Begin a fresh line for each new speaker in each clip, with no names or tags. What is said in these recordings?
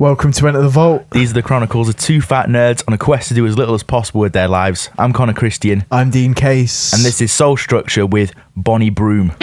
Welcome to Enter the Vault.
These are the chronicles of two fat nerds on a quest to do as little as possible with their lives. I'm Connor Christian.
I'm Dean Case.
And this is Soul Structure with Bonnie Broom.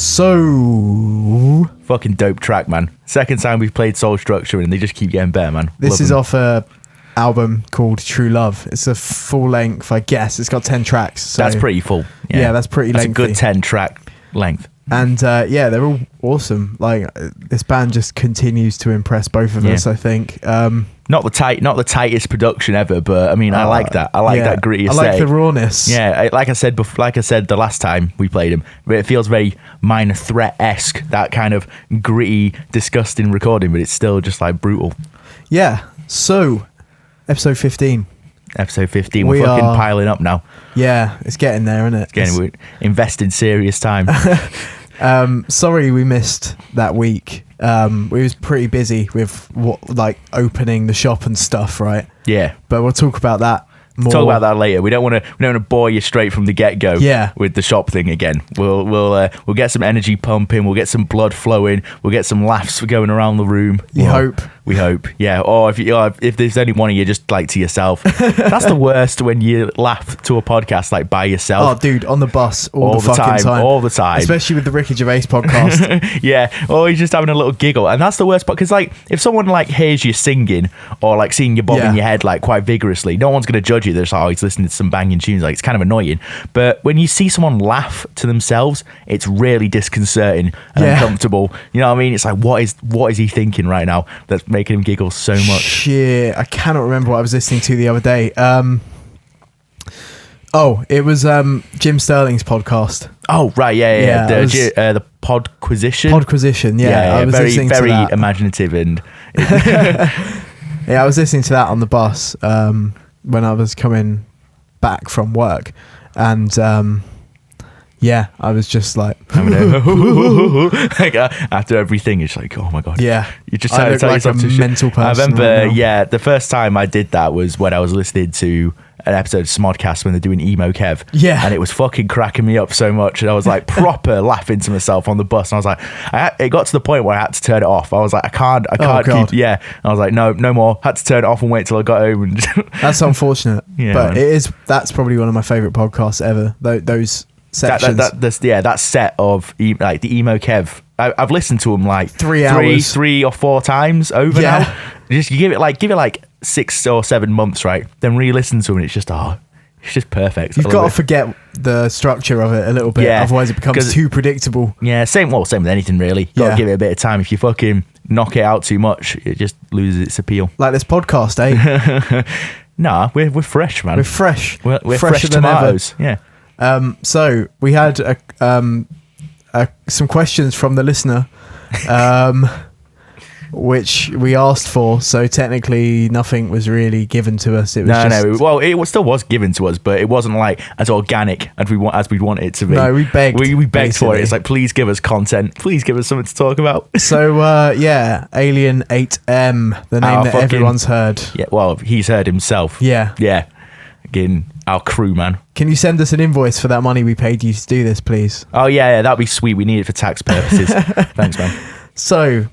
So
fucking dope track, man. Second time we've played Soul Structure and they just keep getting better, man.
This is off a album called True Love. It's a full length, I guess. It's got 10 tracks. So
that's pretty full.
Yeah, that's pretty lengthy.
That's a good 10 track length.
And yeah, they're all awesome. Like, this band just continues to impress both of us, I think.
Not the tightest production ever, but I mean, I like that. I like that gritty aesthetic.
I like the rawness.
Yeah, like I said the last time we played him, it feels very Minor Threat-esque. That kind of gritty, disgusting recording, but it's still just like brutal.
Yeah. So, episode 15.
Episode 15. We're fucking piling up now.
Yeah, it's getting there, isn't it?
We're investing serious time.
Sorry we missed that week. We was pretty busy with opening the shop and stuff, right?
Yeah.
But we'll talk about that more.
Talk about that later. We don't want to bore you straight from the get-go.
Yeah.
With the shop thing again. We'll get some energy pumping. We'll get some blood flowing. We'll get some laughs going around the room. We hope. Yeah. Or if there's only one of you, just like to yourself. That's the worst when you laugh to a podcast like by yourself.
Oh, dude, on the bus all the fucking time.
All the time.
Especially with the Ricky Gervais podcast.
Yeah. Or you're just having a little giggle. And that's the worst part. Because like if someone like hears you singing or like seeing you bobbing your head like quite vigorously, no one's going to judge you. They're just like, oh, he's listening to some banging tunes. Like, it's kind of annoying. But when you see someone laugh to themselves, it's really disconcerting and uncomfortable. You know what I mean? It's like, what is he thinking right now that's making him giggle so much?
Shit, I cannot remember what I was listening to the other day. It was Jim Sterling's podcast.
Oh, right, yeah. The Podquisition.
Yeah, I was
very,
listening to
very
that.
imaginative and.
Yeah, I was listening to that on the bus when I was coming back from work, and yeah, I was just like,
like after everything, it's like, oh my god,
yeah,
you just
I look like a mental person.
I remember,
right
the first time I did that was when I was listening to an episode of Smodcast when they're doing Emo Kev, and it was fucking cracking me up so much, and I was like proper laughing to myself on the bus, and I was like, it got to the point where I had to turn it off. I was like, I can't keep, and I was like, no more. Had to turn it off and wait till I got home. And
that's unfortunate,
yeah,
but that's probably one of my favorite podcasts ever. Those sections.
That set of like the emo Kev. I've listened to him like
3 hours,
3 or 4 times over now. Just you give it like 6 or 7 months, right? Then re-listen to him, and it's just perfect.
You've got to forget the structure of it a little bit, otherwise it becomes too predictable.
Yeah, same with anything really. Got to give it a bit of time. If you fucking knock it out too much, it just loses its appeal.
Like this podcast, eh?
Nah, we're fresh, man.
We're fresh.
We're
fresher
fresh
than
tomatoes.
ever.
Yeah.
So we had some questions from the listener, which we asked for. So technically, nothing was really given to us. It was
Well, it still was given to us, but it wasn't like as organic as we want it to be.
No, we begged.
We begged for it. It's like, please give us content. Please give us something to talk about.
So Alien 8M, the name that everyone's heard.
Yeah, well, he's heard himself.
Yeah.
Again, our crew, man.
Can you send us an invoice for that money we paid you to do this, please?
Oh yeah, that'd be sweet. We need it for tax purposes. Thanks, man.
So,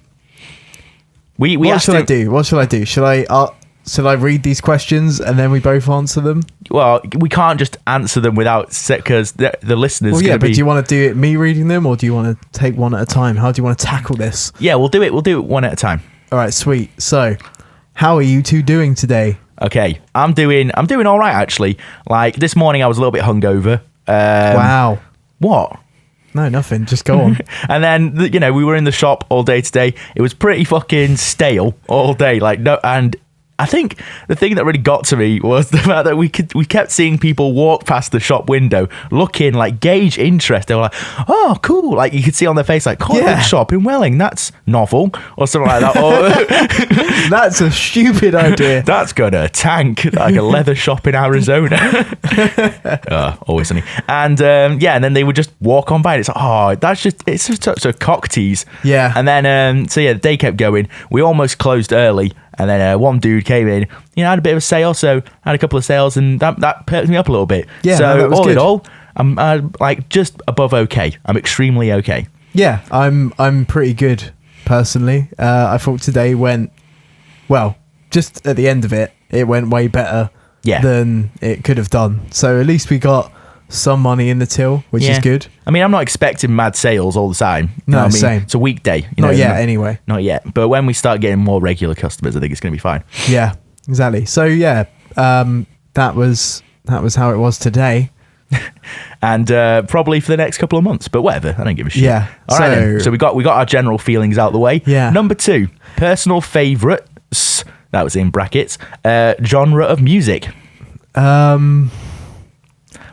what should I do? Should I read these questions and then we both answer them?
Well, we can't just answer them without because the listeners.
Well, yeah, but do you want to do it me reading them, or do you want to take one at a time? How do you want to tackle this?
Yeah, we'll do it. We'll do it one at a time.
All right, sweet. So, how are you two doing today?
Okay, I'm doing all right actually. Like this morning, I was a little bit hungover.
Wow.
What?
No, nothing. Just go on.
And then we were in the shop all day today. It was pretty fucking stale all day. And I think the thing that really got to me was the fact that we kept seeing people walk past the shop window, looking like gauge interest. They were like, "Oh, cool!" Like you could see on their face, like "Comic shop in Welling, that's novel," or something like that. Or
that's a stupid idea.
That's gonna tank like a leather shop in Arizona. Always sunny. And and then they would just walk on by. And it's like, it's just such a cock tease.
Yeah.
And then the day kept going. We almost closed early. And then one dude came in, had a bit of a sale, so I had a couple of sales, and that perked me up a little bit.
Yeah,
so
that was
all
good.
in all, I'm like just above okay. I'm extremely okay.
Yeah, I'm pretty good personally. I thought today went well. Just at the end of it, it went way better than it could have done. So at least we got some money in the till, which is good.
I mean, I'm not expecting mad sales all the time.
No, same.
It's a weekday.
Not yet, anyway.
Not yet. But when we start getting more regular customers, I think it's going to be fine.
Yeah, exactly. So that was how it was today.
And probably for the next couple of months, but whatever. I don't give a shit.
Yeah.
All right then. So we got our general feelings out the way.
Yeah.
Number 2, personal favourites. That was in brackets. Genre of music.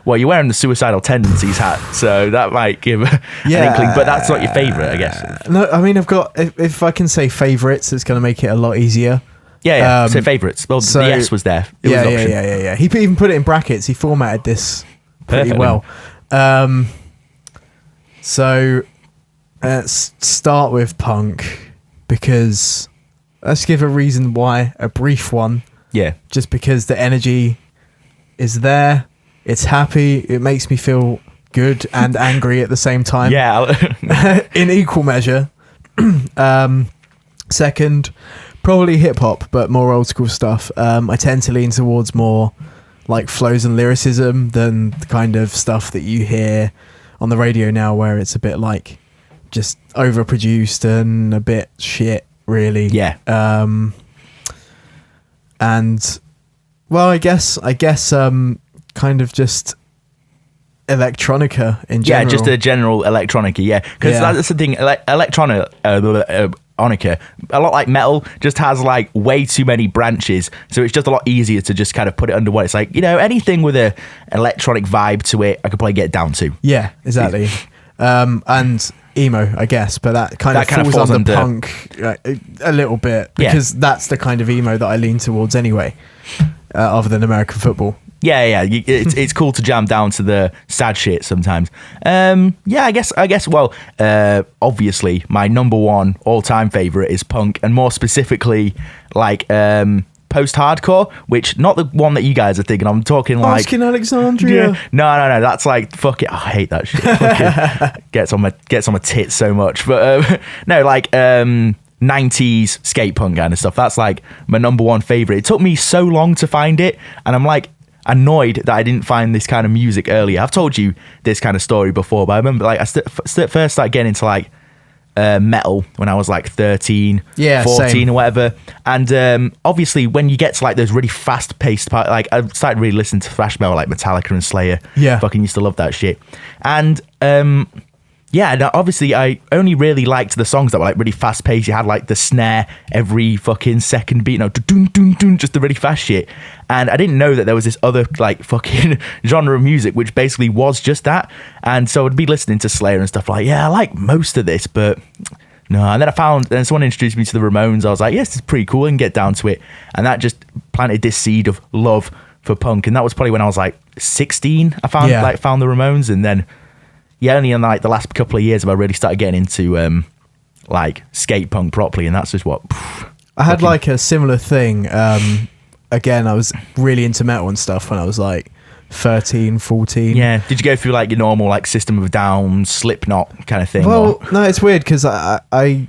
Well, you're wearing the Suicidal Tendencies hat, so that might give an inkling, but that's not your favourite, I guess.
No, I mean, I've got, if I can say favourites, it's going to make it a lot easier.
Yeah, so favourites. Well, the S was there. It was an option.
Yeah. He even put it in brackets. He formatted this pretty well. So let's start with punk, because let's give a reason why, a brief one.
Yeah.
Just because the energy is there. It's happy. It makes me feel good and angry at the same time.
Yeah.
In equal measure. Second, probably hip hop, but more old school stuff. I tend to lean towards more like flows and lyricism than the kind of stuff that you hear on the radio now, where it's a bit like just overproduced and a bit shit, really.
Yeah.
And well, I guess kind of just electronica in general.
Yeah, just a general electronica, yeah. Because that's the thing, electronica, a lot like metal, just has like way too many branches, so it's just a lot easier to just kind of put it under one. It's like, anything with a electronic vibe to it, I could probably get down to.
Yeah, exactly. And emo, I guess, but that kind of falls under punk a little bit, because that's the kind of emo that I lean towards anyway, other than American football.
Yeah. It's cool to jam down to the sad shit sometimes. I guess. Well, obviously, my number one all-time favorite is punk, and more specifically, like post-hardcore, which not the one that you guys are thinking. I'm talking like
Asking Alexandria.
Yeah. No. That's like fuck it. I hate that shit. gets on my tits so much. But no, like 90s skate punk kind of stuff. That's like my number one favorite. It took me so long to find it, and I'm like, annoyed that I didn't find this kind of music earlier. I've told you this kind of story before, but I remember like I first started getting into like metal when I was like 13, 14
same.
or whatever. And obviously when you get to like those really fast paced part, like I started really listening to thrash metal like Metallica and Slayer.
Yeah.
Fucking used to love that shit. And yeah, and obviously I only really liked the songs that were like really fast paced. You had like the snare every fucking second beat, dun, dun, dun, just the really fast shit. And I didn't know that there was this other like fucking genre of music which basically was just that. And so I'd be listening to Slayer and stuff like, yeah, I like most of this, but no. And then someone introduced me to the Ramones. I was like, yes, it's pretty cool, and get down to it. And that just planted this seed of love for punk. And that was probably when I was like 16. I found the Ramones, and then only in like the last couple of years have I really started getting into like skate punk properly, and that's just what
I had like a similar thing. Again, I was really into metal and stuff when I was like 13, 14.
Yeah. Did you go through like your normal like System of a Down, Slipknot kind of thing?
Well, no, it's weird because I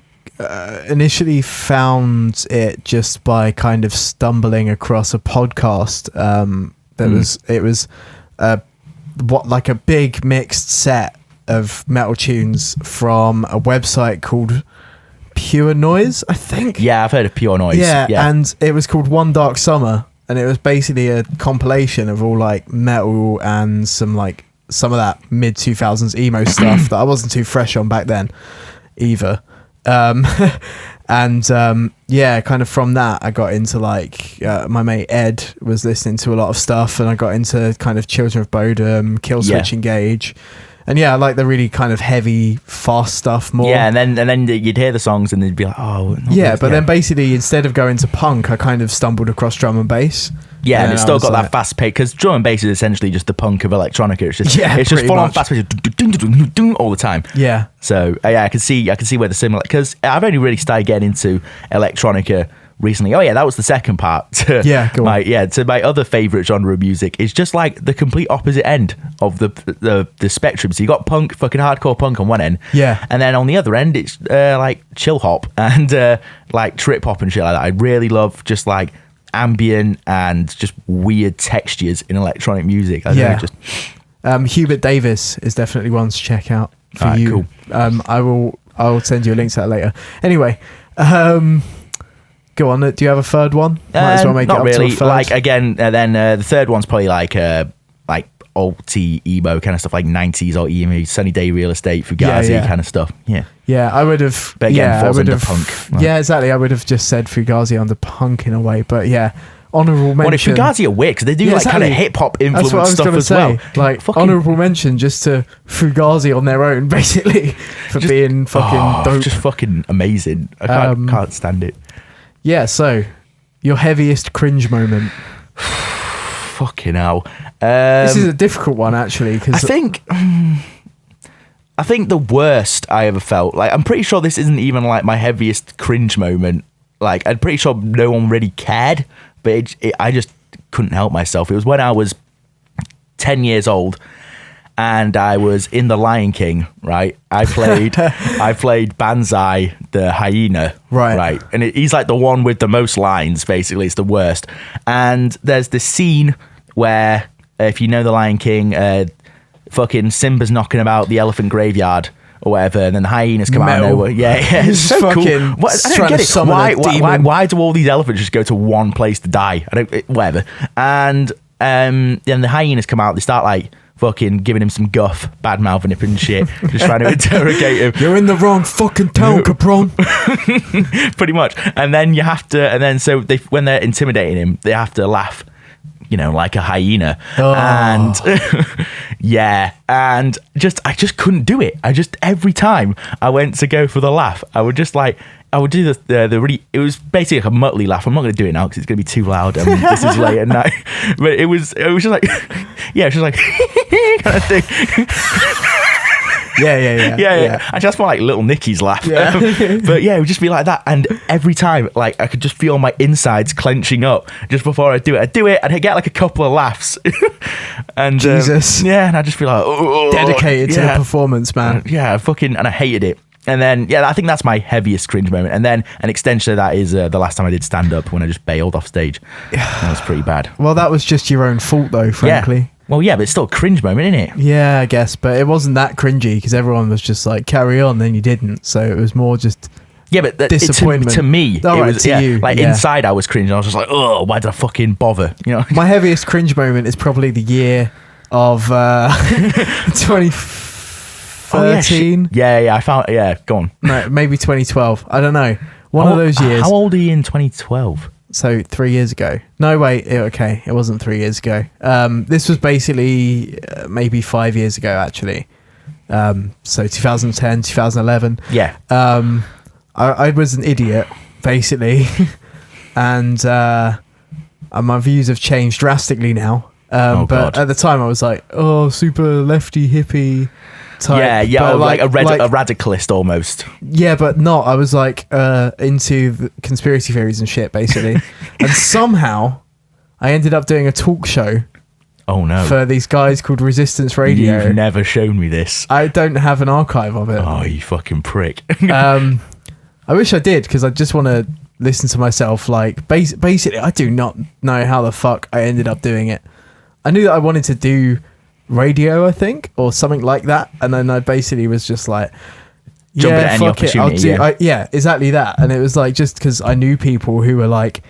initially found it just by kind of stumbling across a podcast it was like a big mixed set of metal tunes from a website called Pure Noise, I think.
Yeah, I've heard of Pure Noise.
Yeah, and it was called One Dark Summer, and it was basically a compilation of all like metal and some of that mid 2000s emo stuff that I wasn't too fresh on back then either. Yeah, kind of from that I got into like my mate Ed was listening to a lot of stuff, and I got into kind of Children of Bodom, Killswitch Engage. And yeah, I like the really kind of heavy, fast stuff more.
Yeah, and then you'd hear the songs and they'd be like, oh.
Then basically instead of going to punk, I kind of stumbled across drum and bass.
Yeah, and it's still got that fast pace, because drum and bass is essentially just the punk of electronica. It's just full on fast pace all the time.
Yeah.
So I can see where the similar, because I've only really started getting into electronica recently. Oh yeah, that was the second part to my other favorite genre of music. Is just like the complete opposite end of the spectrum. So you got punk, fucking hardcore punk on one end, and then on the other end it's like chill hop and like trip hop and shit like that. I really love just like ambient and just weird textures in electronic music.
Hubert Davis is definitely one to check out for you. Cool. I will send you a link to that later. Anyway, go on. Do you have a third one? Might as well make
not
it up
really.
to a third.
Like again, then the third one's probably like alt emo kind of stuff, like 90s alt emo, Sunny Day Real Estate, Fugazi kind of stuff. Yeah, I would have. But again, falls under punk.
Right. Yeah, exactly. I would have just said Fugazi under punk in a way, but yeah. Honourable mention.
What if Fugazi are weird, because they do like kind of hip hop influenced stuff as well.
Like honourable mention just to Fugazi on their own, basically, for being fucking dope.
Just fucking amazing. I can't stand it.
Yeah, so your heaviest cringe moment.
Fucking hell.
This is a difficult one, actually, because
I think the worst I ever felt, like, I'm pretty sure this isn't even like my heaviest cringe moment. Like, I'm pretty sure no one really cared, but I just couldn't help myself. It was when I was 10 years old and I was in The Lion King, right? I played Banzai the hyena, right? And he's like the one with the most lines, basically. It's the worst. And there's this scene where, if you know The Lion King, fucking Simba's knocking about the elephant graveyard or whatever, and then the hyenas come out of nowhere. Yeah, it's so cool. I don't get it. Why do all these elephants just go to one place to die? Whatever. And then the hyenas come out. They start like fucking giving him some guff, bad mouthing him and shit, just trying to interrogate him.
You're in the wrong fucking town, Capron.
Pretty much. And then you have to, and then so when they're intimidating him, they have to laugh, like a hyena. And and I just couldn't do it. Every time I went to go for the laugh, I would do the really, it was basically like a muttly laugh. I'm not going to do it now because it's going to be too loud. And this is late at night. But it was just like, it's just like kind of thing. Yeah. I just want like little Nicky's laugh. Yeah. But yeah, it would just be like that. And every time, like, I could just feel my insides clenching up just before I do it. I'd get like a couple of laughs. And
Jesus.
and I'd just be like,
dedicated to the performance, man.
And I hated it. And then, I think that's my heaviest cringe moment. And then an extension of that is the last time I did stand up when I just bailed off stage. That was pretty bad.
Well, that was just your own fault, though, frankly.
Yeah. Well, yeah, but it's still a cringe moment, isn't it?
Yeah, I guess. But it wasn't that cringy because everyone was just like, carry on, then you didn't. So it was more just disappointment.
To me,
it was you.
Like inside I was cringing. I was just like, oh, why did I fucking bother? You know.
My heaviest cringe moment is probably the year of 2013.
Yeah, I found. Yeah, go on.
No, maybe 2012. I don't know. One of those years.
How old are you in 2012?
So 3 years ago. No, wait. Okay, it wasn't 3 years ago. This was basically maybe 5 years ago, actually. So 2010, 2011.
Yeah.
I was an idiot, basically, and my views have changed drastically now. But
God.
at the time, I was like, "Oh, super lefty hippie type."
Yeah,
but
like a radicalist almost.
Yeah, but not. I was like into the conspiracy theories and shit, basically. And somehow, I ended up doing a talk show.
Oh no!
For these guys called Resistance Radio.
You've never shown me this.
I don't have an archive of it.
Oh, you fucking prick!
I wish I did because I just want to listen to myself. Like, basically, I do not know how the fuck I ended up doing it. I knew that I wanted to do radio, I think, or something like that, and then I basically was just like,
jump at any opportunity.
Yeah, exactly that. And it was like just because I knew people who were like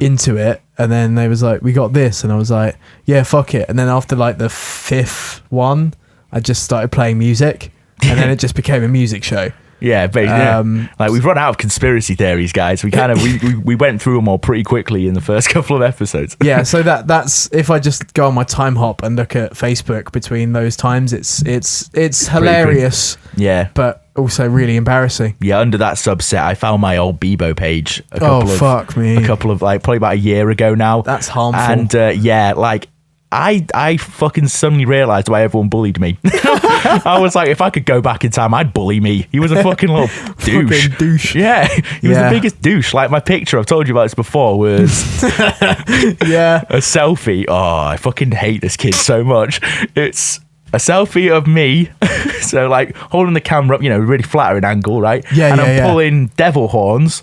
into it, and then they was like, we got this, and I was like, yeah, fuck it. And then after like the 5th one, I just started playing music, and then it just became a music show.
Yeah, basically. Like we've run out of conspiracy theories, guys. We kind of we went through them all pretty quickly in the first couple of episodes.
Yeah, so that's if I just go on my time hop and look at Facebook between those times, it's hilarious.
Yeah,
but also really embarrassing.
Yeah, under that subset, I found my old Bebo page a couple of like probably about a year ago now.
That's harmful.
And like I fucking suddenly realised why everyone bullied me. I was like, if I could go back in time, I'd bully me. He was a fucking little douche.
Fucking douche.
Yeah, he was the biggest douche. Like my picture, I've told you about this before, was a selfie. Oh, I fucking hate this kid so much. It's a selfie of me, so like holding the camera up, really flattering angle, right?
Yeah,
and I'm pulling devil horns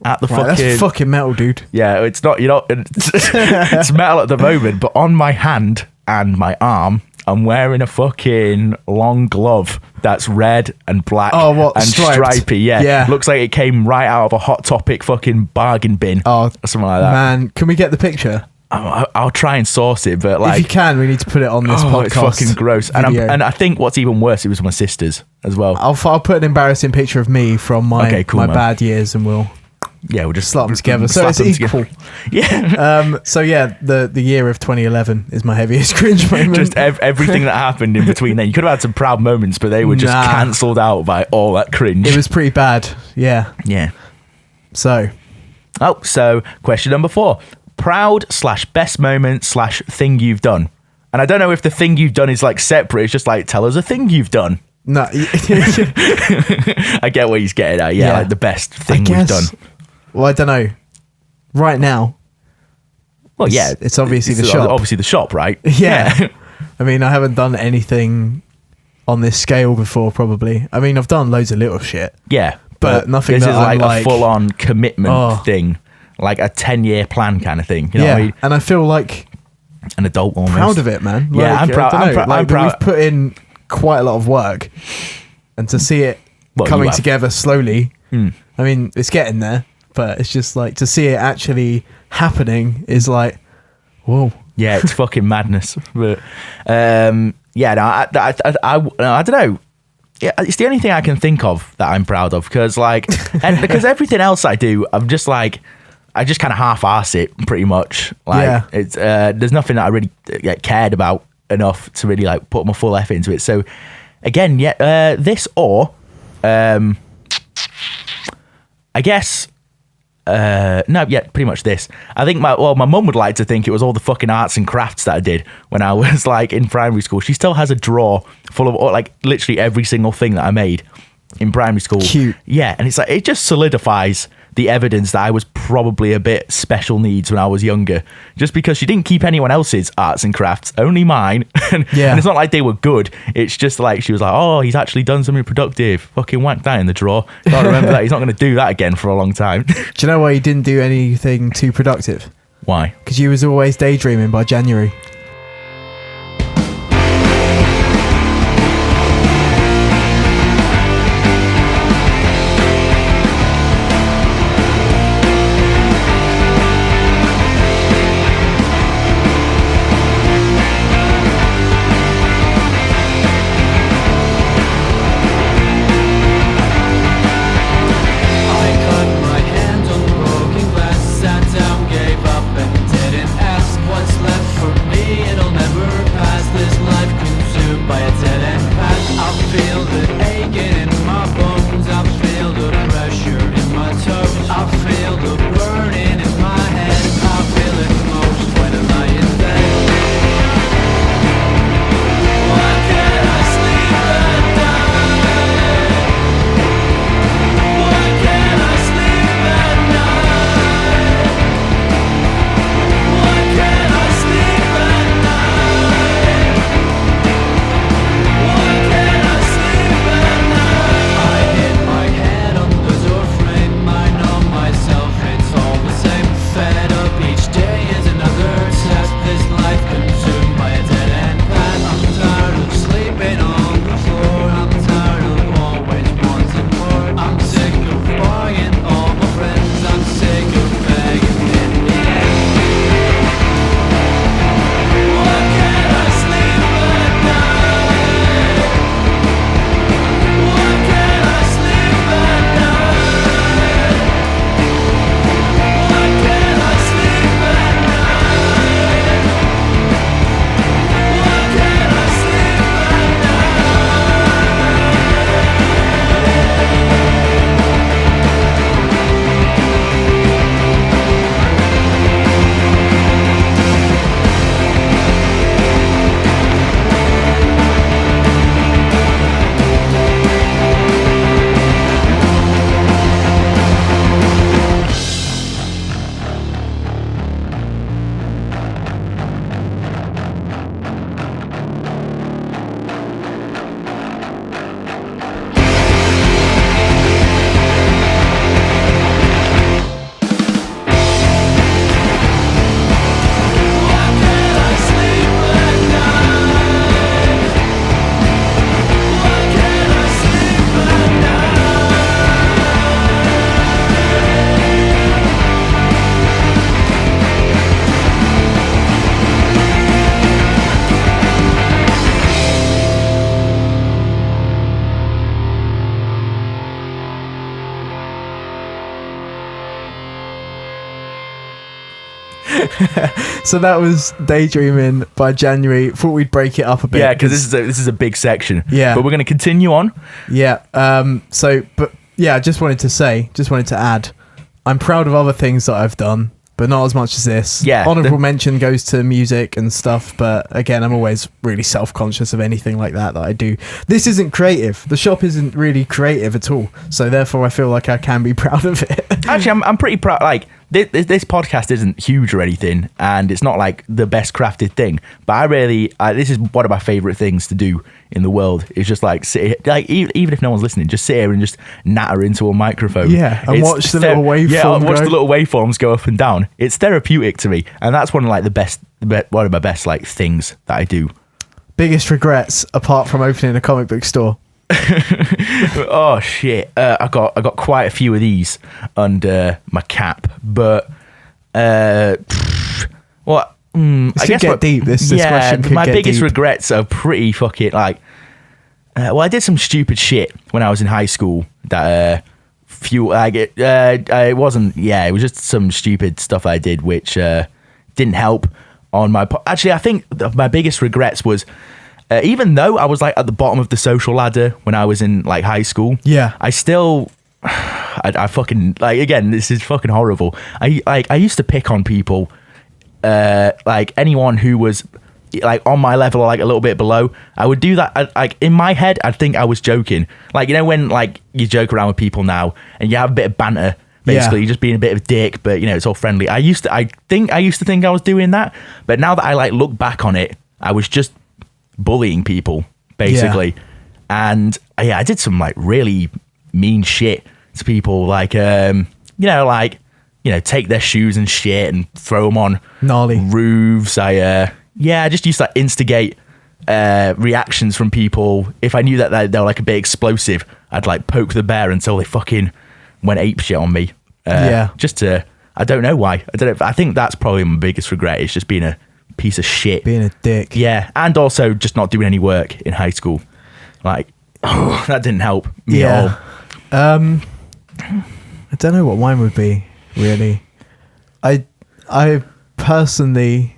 at the fucking.
That's fucking metal, dude.
Yeah, it's not. It's metal at the moment, but on my hand and my arm, I'm wearing a fucking long glove that's red and black and stripy. Yeah, looks like it came right out of a Hot Topic fucking bargain bin or something like that.
Man, can we get the picture?
I'll try and source it, but like,
if you can, we need to put it on this podcast.
It's fucking gross. And I think what's even worse, it was my sister's as well.
I'll put an embarrassing picture of me from my bad years, and we'll
just
slap them together. So it's equal.
Yeah.
So yeah, the year of 2011 is my heaviest cringe moment.
Just everything that happened in between then. You could have had some proud moments, but they were just cancelled out by all that cringe.
It was pretty bad. Yeah.
Yeah.
So
question number 4. Proud/best moment/thing you've done. And I don't know if the thing you've done is like separate. It's just like, tell us a thing you've done.
No.
I get what he's getting at. Yeah, like the best thing we've done.
Well, I don't know. Right now.
Well, yeah.
It's obviously the shop.
Obviously the shop, right?
Yeah. I mean, I haven't done anything on this scale before, probably. I mean, I've done loads of little shit.
Yeah.
But nothing
this
that
is
I'm
like a full-on commitment thing. Like a 10-year plan kind of thing. You know what I mean?
And I feel like
an adult almost.
Proud of it, man. Like,
yeah, I'm proud. I'm proud.
We've put in quite a lot of work, and to see it coming together slowly. I mean, it's getting there, but it's just like to see it actually happening is like, whoa.
Yeah, it's fucking madness. But I don't know. Yeah, it's the only thing I can think of that I'm proud of because because everything else I do, I'm just like. I just kind of half-arse it, pretty much. Like, it's there's nothing that I really cared about enough to really like put my full effort into it. So, again, this or, I guess, pretty much this. I think my mum would like to think it was all the fucking arts and crafts that I did when I was like in primary school. She still has a drawer full of like literally every single thing that I made in primary school.
Cute.
Yeah, and it's like it just solidifies the evidence that I was probably a bit special needs when I was younger, just because she didn't keep anyone else's arts and crafts, only mine. And it's not like they were good. It's just like she was like, oh, he's actually done something productive. Fucking whack that in the drawer. Can't remember that. He's not going to do that again for a long time.
Do you know why you didn't do anything too productive?
Why?
Because you was always daydreaming by January. So that was Daydreaming by January. Thought we'd break it up a bit.
Yeah, because this is a big section.
Yeah.
But we're going to continue on.
Yeah. I just wanted to add, I'm proud of other things that I've done, but not as much as this.
Yeah.
Honorable mention goes to music and stuff, but again, I'm always really self-conscious of anything like that I do. This isn't creative. The shop isn't really creative at all. So therefore, I feel like I can be proud of it.
Actually, I'm pretty proud. Like, this podcast isn't huge or anything, and it's not like the best crafted thing, but I really this is one of my favorite things to do in the world. Is just like sit, like even if no one's listening, just sit here and just natter into a microphone.
Yeah, and watch the little waveform.
Yeah, watch the little waveforms go up and down. It's therapeutic to me, and that's one of like one of my best like things that I do.
Biggest regrets apart from opening a comic book store?
Oh shit! I got quite a few of these under my cap, but what?
I guess get deep. This question could
my
get
biggest
deep.
regrets are pretty fucking like. I did some stupid shit when I was in high school that it wasn't. Yeah, it was just some stupid stuff I did which didn't help on my. Actually, I think my biggest regrets was. Even though I was like at the bottom of the social ladder when I was in like high school,
yeah,
I still, I fucking like again. This is fucking horrible. I used to pick on people, like anyone who was like on my level or like a little bit below. I would do that. Like in my head, I'd think I was joking. Like, you know when like you joke around with people now and you have a bit of banter, basically.
Yeah.
You're just being a bit of a dick, but you know, it's all friendly. I used to think I was doing that, but now that I like look back on it, I was just bullying people basically. And I did some like really mean shit to people, like take their shoes and shit and throw them on
Gnarly.
roofs. I just used to instigate reactions from people. If I knew that they were like a bit explosive, I'd like poke the bear until they fucking went ape shit on me. Just to, I don't know why. I don't know. I think that's probably my biggest regret, is just being a piece of shit.
Being a dick.
Yeah. And also just not doing any work in high school. Like, that didn't help me at all.
I don't know what mine would be, really. I personally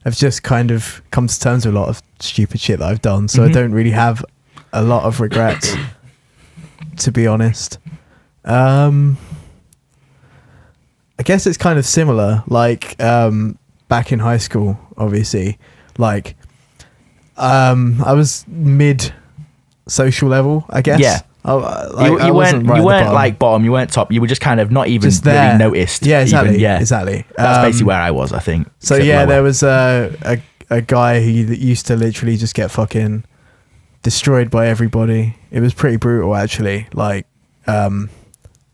have just kind of come to terms with a lot of stupid shit that I've done, so I don't really have a lot of regrets, to be honest. I guess it's kind of similar, like back in high school, obviously, like I was mid social level, I guess.
Yeah. You weren't like bottom, you weren't top, you were just kind of not even
just there.
really noticed.
Yeah, exactly.
Even,
Exactly.
That's basically where I was, I think.
So yeah, there was a guy who used to literally just get fucking destroyed by everybody. It was pretty brutal, actually. Like, and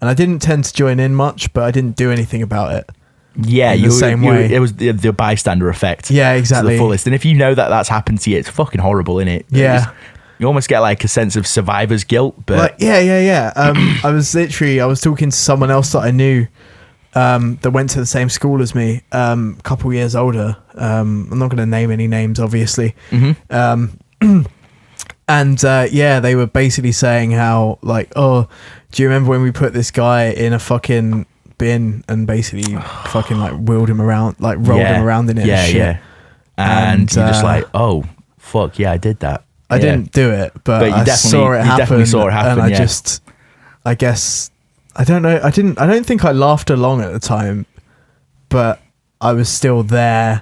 I didn't tend to join in much, but I didn't do anything about it.
Yeah,
the same way.
It was the bystander effect.
Yeah, exactly.
To the fullest. And if you know that that's happened to you, it's fucking horrible, innit?
Yeah.
You almost get like a sense of survivor's guilt. But
like, yeah. I was talking to someone else that I knew that went to the same school as me, a couple years older. I'm not going to name any names, obviously. And they were basically saying how, like, oh, do you remember when we put this guy in a fucking bin and basically fucking like wheeled him around, like rolled him around in it and shit? Yeah.
And you're just like, oh, fuck, yeah, I did that.
I didn't do it, but I saw it happen.
Definitely saw it happen.
And I guess, I don't know. I don't think I laughed along at the time, but I was still there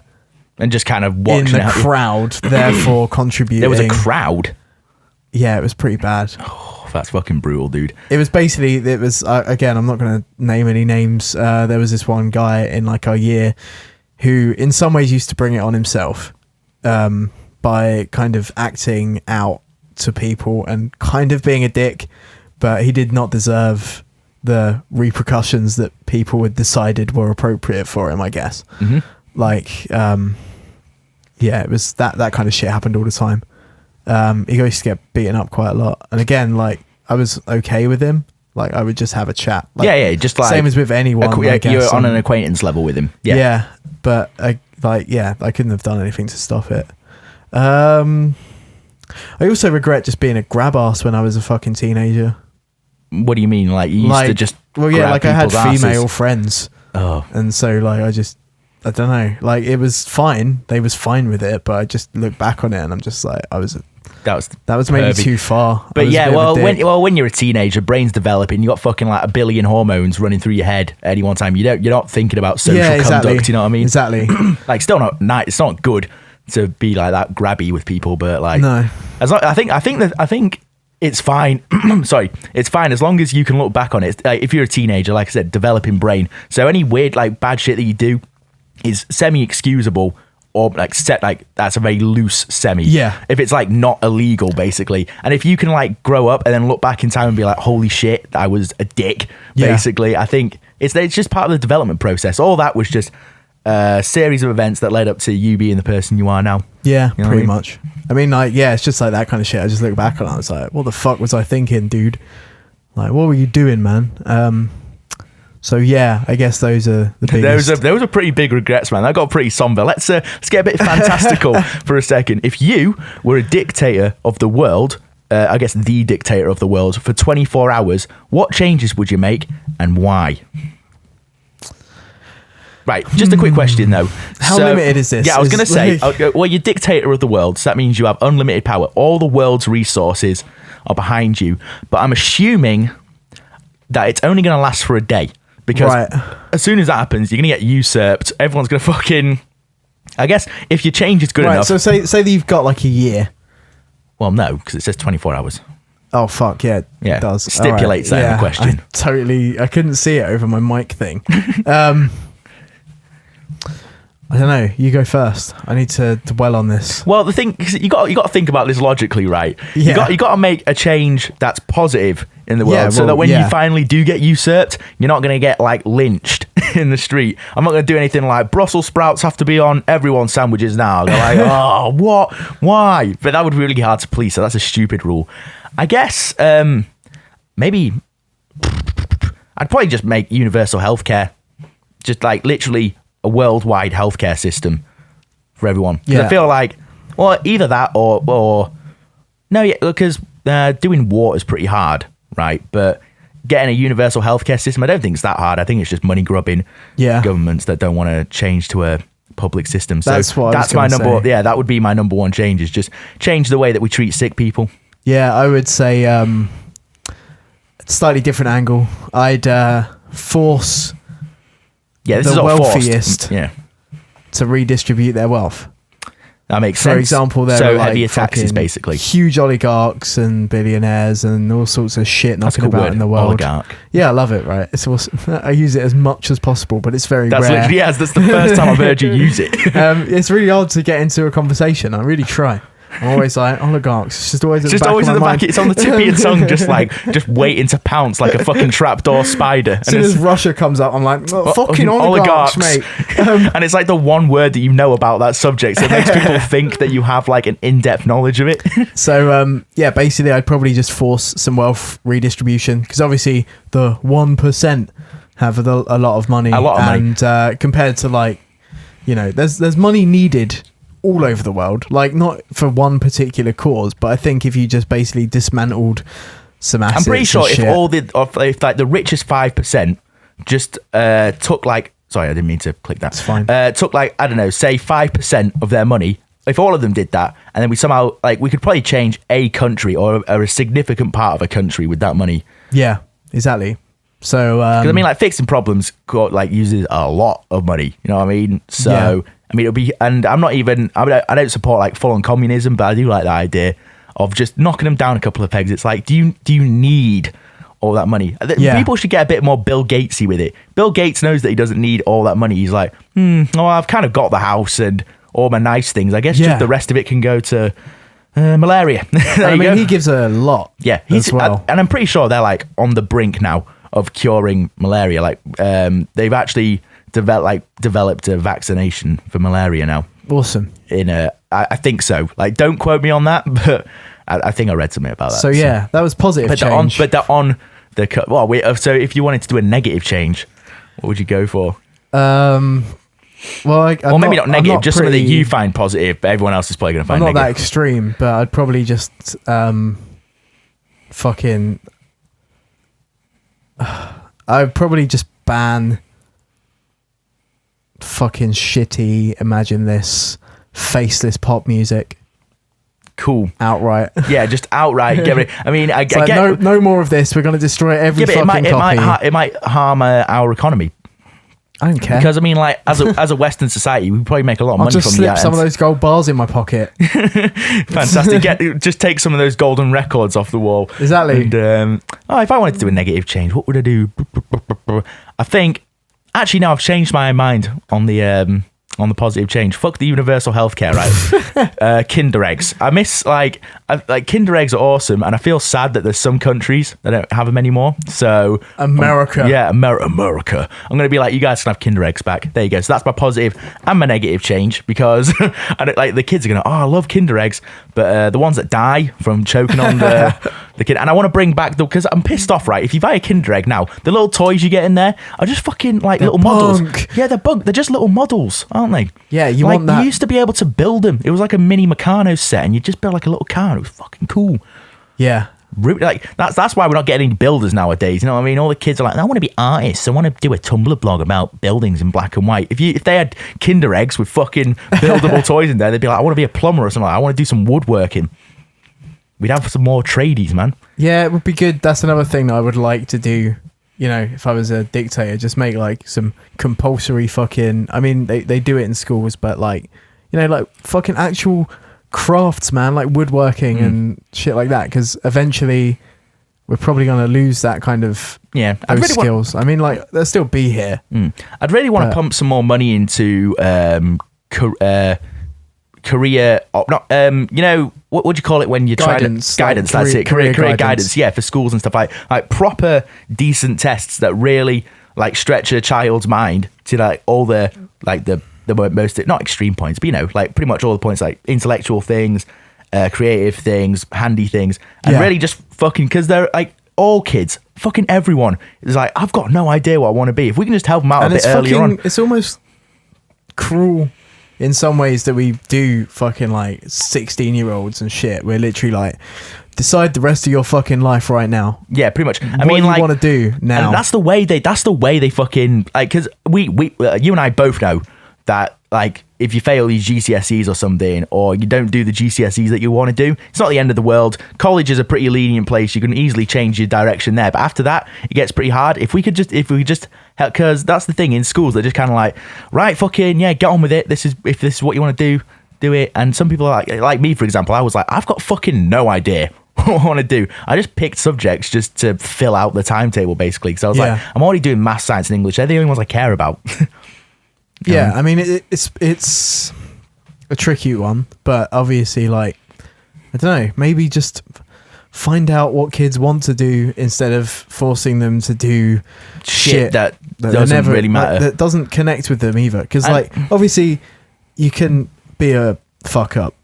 and just kind of watching
in the crowd, therefore contributing.
There was a crowd.
Yeah, it was pretty bad.
Oh, that's fucking brutal, dude.
It was again, I'm not going to name any names. There was this one guy in like our year who in some ways used to bring it on himself. By kind of acting out to people and kind of being a dick, but he did not deserve the repercussions that people had decided were appropriate for him, I guess. Like, it was that kind of shit happened all the time. He used to get beaten up quite a lot. And again, like, I was okay with him. Like, I would just have a chat. Like,
just like...
Same as with anyone. I guess,
you're on an acquaintance level with him.
Yeah, but I couldn't have done anything to stop it. I also regret just being a grab ass when I was a fucking teenager.
What do you mean? Like, you used to just grab
I had
people's
female
asses?
friends.
Oh.
And so, like, I don't know. Like, it was fine. They was fine with it, but I just look back on it and I'm just like, that was maybe too far.
But yeah, when you're a teenager, brain's developing, you got fucking like a billion hormones running through your head at any one time. You're not thinking about social conduct, you know what I mean?
Exactly.
Like, still not nice. It's not good to be like that grabby with people, but like,
no.
I think it's fine. Sorry, it's fine as long as you can look back on it. Like, if you're a teenager, like I said, developing brain. So any weird, like, bad shit that you do is semi-excusable, or like set, like, that's a very loose semi.
Yeah.
If it's like not illegal, basically, and if you can like grow up and then look back in time and be like, holy shit, I was a dick. Basically, I think it's just part of the development process. All that was just a series of events that led up to you being the person you are now.
Yeah,
you know
pretty much. I mean, like, yeah, it's just like that kind of shit. I just look back on it, I was like, what the fuck was I thinking, dude? Like, what were you doing, man? So yeah, I guess those are the biggest.
Those are pretty big regrets, man. That got pretty somber. Let's get a bit fantastical for a second. If you were a dictator of the world, I guess the dictator of the world for 24 hours, what changes would you make and why? Right, just a quick question though.
How limited is this?
Yeah, I was going to say, well, you're dictator of the world, so that means you have unlimited power. All the world's resources are behind you, but I'm assuming that it's only going to last for a day, because as soon as that happens, you're going to get usurped. Everyone's going to fucking... I guess if your change is good enough...
So say that you've got like a year.
Well, no, because it says 24 hours.
Oh fuck yeah,
Yeah,
it does.
stipulates
All right.
that in the question.
I couldn't see it over my mic thing. I don't know. You go first. I need to dwell on this.
Well, the thing you got to think about this logically, right?
Yeah.
You got to make a change that's positive in the world, so that when you finally do get usurped, you're not going to get like lynched in the street. I'm not going to do anything like Brussels sprouts have to be on everyone's sandwiches now. They're like, oh, what? Why? But that would be really hard to police. So that's a stupid rule. I guess maybe I'd probably just make universal healthcare, just like literally a worldwide healthcare system for everyone. I feel like, well, either that or no, yeah, because doing war is pretty hard, right? But getting a universal healthcare system, I don't think it's that hard. I think it's just money grubbing governments that don't want to change to a public system. So that's my number. Yeah, that would be my number one change, is just change the way that we treat sick people. Yeah,
I would say slightly different angle. I'd force the wealthiest to redistribute their wealth.
That makes sense.
For example, there are like
heavier taxes, basically.
Huge oligarchs and billionaires and all sorts of shit knocking about in the world.
Oligarch.
Yeah, I love it, right? It's awesome. I use it as much as possible, but it's very rare.
That's the first time I've heard you use it.
It's really hard to get into a conversation. I really try. I'm always like, oligarchs. It's just always at the back of my mind.
It's on the tip of your tongue, just waiting to pounce like a fucking trapdoor spider.
As soon as Russia comes up, I'm like, fucking oligarchs, mate.
And it's like the one word that you know about that subject, so it makes people think that you have like an in-depth knowledge of it.
So, basically I'd probably just force some wealth redistribution, because obviously the 1% have a lot of money. And compared to like, there's money needed all over the world, like not for one particular cause, but I think if you just basically dismantled some assets,
I'm pretty sure if like the richest 5% just took like, sorry, I didn't mean to click that.
It's fine.
Took like, I don't know, say 5% of their money. If all of them did that, and then we somehow like we could probably change a country or a significant part of a country with that money. Yeah,
exactly. So,
because I mean, like fixing problems uses a lot of money. You know what I mean? So. Yeah. I mean, it'll be, and I don't support like full on communism, but I do like the idea of just knocking them down a couple of pegs. It's like, do you need all that money? People should get a bit more Bill Gatesy with it. Bill Gates knows that he doesn't need all that money. He's like, well, I've kind of got the house and all my nice things. I guess just the rest of it can go to malaria.
He gives a lot.
Yeah, and I'm pretty sure they're like on the brink now of curing malaria. Like, they've actually developed a vaccination for malaria now.
Awesome.
I think so. Like, don't quote me on that, but I think I read something about that.
So yeah, that was positive change.
So if you wanted to do a negative change, what would you go for?
Maybe not
negative, just something that you find positive, but everyone else is probably going to find negative.
I'm not that extreme, but I'd probably just I'd probably just ban fucking shitty, imagine this, faceless pop music.
Cool.
Outright.
Yeah, just outright. Get rid. I mean, I
get no more of this. We're going to destroy every fucking copy.
It might harm our economy.
I don't care.
Because I mean, like as a Western society, we probably make a lot of money from the
I'll just slip some of those gold bars in my pocket.
Fantastic. Just take some of those golden records off the wall.
Exactly.
And if I wanted to do a negative change, what would I do? I think. Actually, no, I've changed my mind on the positive change. Fuck the universal healthcare, right? Kinder eggs. I miss like Kinder eggs are awesome, and I feel sad that there's some countries that don't have them anymore. So
America,
America. I'm gonna be like, you guys can have Kinder eggs back. There you go. So that's my positive and my negative change, because I don't like the kids are gonna. I love Kinder eggs, but the ones that die from choking on the kid, and I want to bring back because I'm pissed off. Right, if you buy a Kinder egg now, the little toys you get in there are just fucking like little models. Yeah, they're bunk. They're just little models, aren't they?
Yeah, you want that.
You used to be able to build them. It was like a mini Meccano set, and you just build like a little car. It was fucking cool.
Yeah,
like that's why we're not getting any builders nowadays. You know what I mean? All the kids are like, I want to be artists. I want to do a Tumblr blog about buildings in black and white. If they had Kinder eggs with fucking buildable toys in there, they'd be like, I want to be a plumber or something. I want to do some woodworking. We'd have some more tradies, man.
Yeah, it would be good. That's another thing that I would like to do. You know, if I was a dictator, just make like some compulsory fucking. I mean, they do it in schools, but like, like fucking actual crafts, man, like woodworking and shit like that. Because eventually, we're probably going to lose that kind of those skills. I mean, like, they'll still be here.
I'd really want to pump some more money into career, you know, what would you call it when you're
guidance,
trying to guidance? That's it, career guidance. Yeah, for schools and stuff, like proper decent tests that really like stretch a child's mind to like all the most, not extreme points, but you know, like pretty much all the points, like intellectual things, creative things, handy things, and really just fucking, because they're like all kids, fucking everyone is like, I've got no idea what I want to be. If we can just help them out a bit earlier on.
It's almost cruel in some ways that we do fucking like 16-year-olds and shit. We're literally like, decide the rest of your fucking life right now.
Yeah, pretty much.
I mean, like, want to do now.
And that's the way they fucking, like, because we you and I both know that, like, if you fail these GCSEs or something, or you don't do the GCSEs that you want to do, it's not the end of the world. College is a pretty lenient place. You can easily change your direction there. But after that, it gets pretty hard. If we could just help, because that's the thing in schools, they're just kind of like, right, fucking, yeah, get on with it. If this is what you want to do it. And some people are like me, for example, I was like, I've got fucking no idea what I want to do. I just picked subjects just to fill out the timetable, basically. Because I was like, I'm already doing maths, science, and English. They're the only ones I care about.
Yeah, I mean, it's a tricky one, but obviously, like, I don't know, maybe just find out what kids want to do instead of forcing them to do shit
that doesn't really matter.
That doesn't connect with them either. Because, like, obviously, you can be a fuck up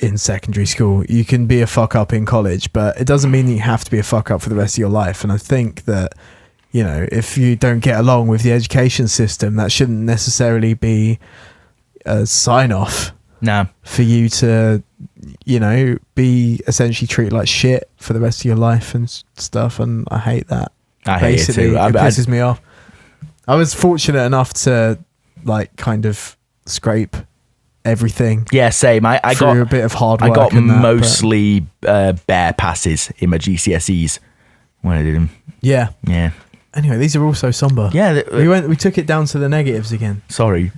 in secondary school, you can be a fuck up in college, but it doesn't mean that you have to be a fuck up for the rest of your life. And I think that, you know, if you don't get along with the education system, that shouldn't necessarily be a sign off for you to, you know, be essentially treated like shit for the rest of your life and stuff. And I hate that.
I hate it too.
It pisses me off. I was fortunate enough to, like, kind of scrape everything.
Yeah, same. I got
a bit of hard work.
I got mostly bare passes in my GCSEs when I did them.
Yeah.
Yeah.
Anyway, these are all so somber.
Yeah,
we took it down to the negatives again.
Sorry.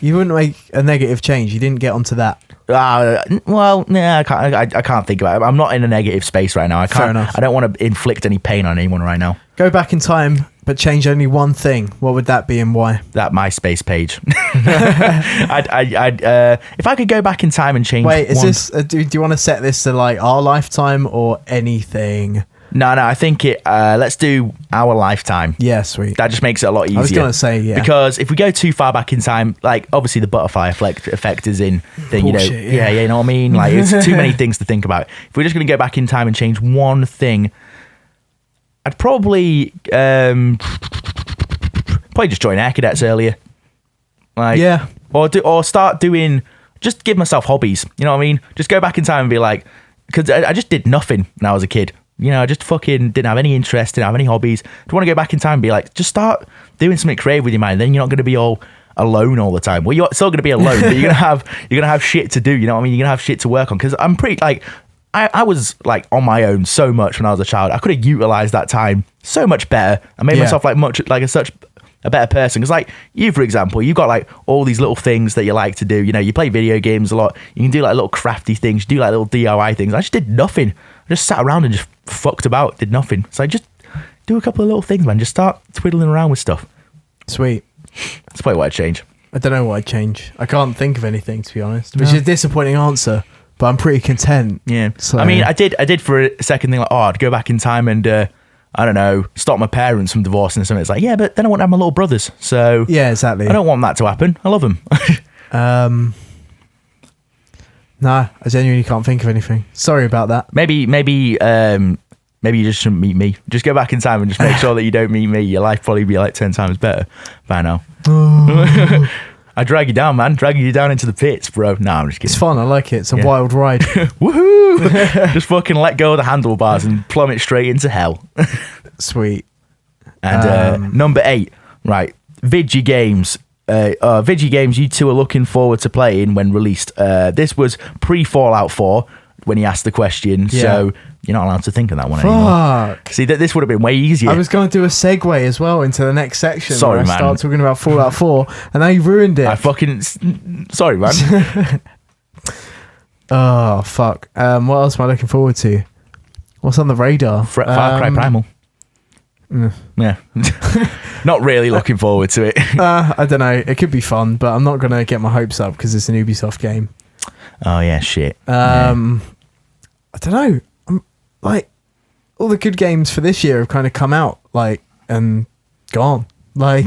You wouldn't make a negative change. You didn't get onto that.
Well, nah, I can't think about it. I'm not in a negative space right now. I can't.
Fair enough.
I don't want to inflict any pain on anyone right now.
Go back in time, but change only one thing. What would that be and why?
That MySpace page. If I could go back in time and change.
Wait, is this? Do you want to set this to like our lifetime or anything?
No, I think let's do our lifetime.
Yeah, sweet.
That just makes it a lot easier.
I was going to say, yeah.
Because if we go too far back in time, like, obviously the butterfly effect is in thing,
bullshit,
you know. Yeah, you know what I mean? Like, it's too many things to think about. If we're just going to go back in time and change one thing, I'd probably just join Air Cadets earlier. Like, yeah. Or start doing, just give myself hobbies. You know what I mean? Just go back in time and be like, because I just did nothing when I was a kid. You know, I just fucking didn't have any interest, didn't have any hobbies. Do you want to go back in time and be like, just start doing something creative with your mind? Then you're not going to be all alone all the time. Well, you're still going to be alone, but you're gonna have shit to do. You know what I mean? You're gonna have shit to work on. Because I'm pretty like, I was like on my own so much when I was a child. I could have utilized that time so much better. I made myself like such a better person. Because like you, for example, you've got like all these little things that you like to do. You know, you play video games a lot. You can do like little crafty things. You do like little DIY things. I just did nothing. I just sat around and just fucked about, did nothing. So I just do a couple of little things, man. Just start twiddling around with stuff.
Sweet.
That's probably what I'd change.
I don't know what I'd change. I can't think of anything, to be honest. Which is a disappointing answer, but I'm pretty content.
Yeah.
So.
I mean, I did for a second think like, I'd go back in time and I don't know, stop my parents from divorcing or something. It's like, yeah, but then I won't have my little brothers. So
yeah, exactly.
I don't want that to happen. I love them.
Nah, I genuinely can't think of anything. Sorry about that.
Maybe you just shouldn't meet me. Just go back in time and just make sure that you don't meet me. Your life probably be like 10 times better by now.
Oh.
I drag you down, man. Dragging you down into the pits, bro. No, I'm just kidding.
It's fun. I like it. It's a wild ride.
Woohoo! Just fucking let go of the handlebars and plummet straight into hell.
Sweet.
And number 8, right? Video games. Video games you two are looking forward to playing when released. This was pre-Fallout 4 when he asked the question, so you're not allowed to think of that one anymore. See, this would have been way easier.
I was going to do a segue as well into the next section.
Sorry,
where I
man.
start talking about Fallout 4, and now you've ruined it.
Sorry, man.
Oh, fuck. What else am I looking forward to? What's on the radar?
Far Cry Primal. Yeah. Not really looking forward to it.
I don't know. It could be fun, but I'm not going to get my hopes up because it's an Ubisoft game.
Oh, yeah, shit.
I don't know. I'm like, all the good games for this year have kind of come out, like, and gone. Like,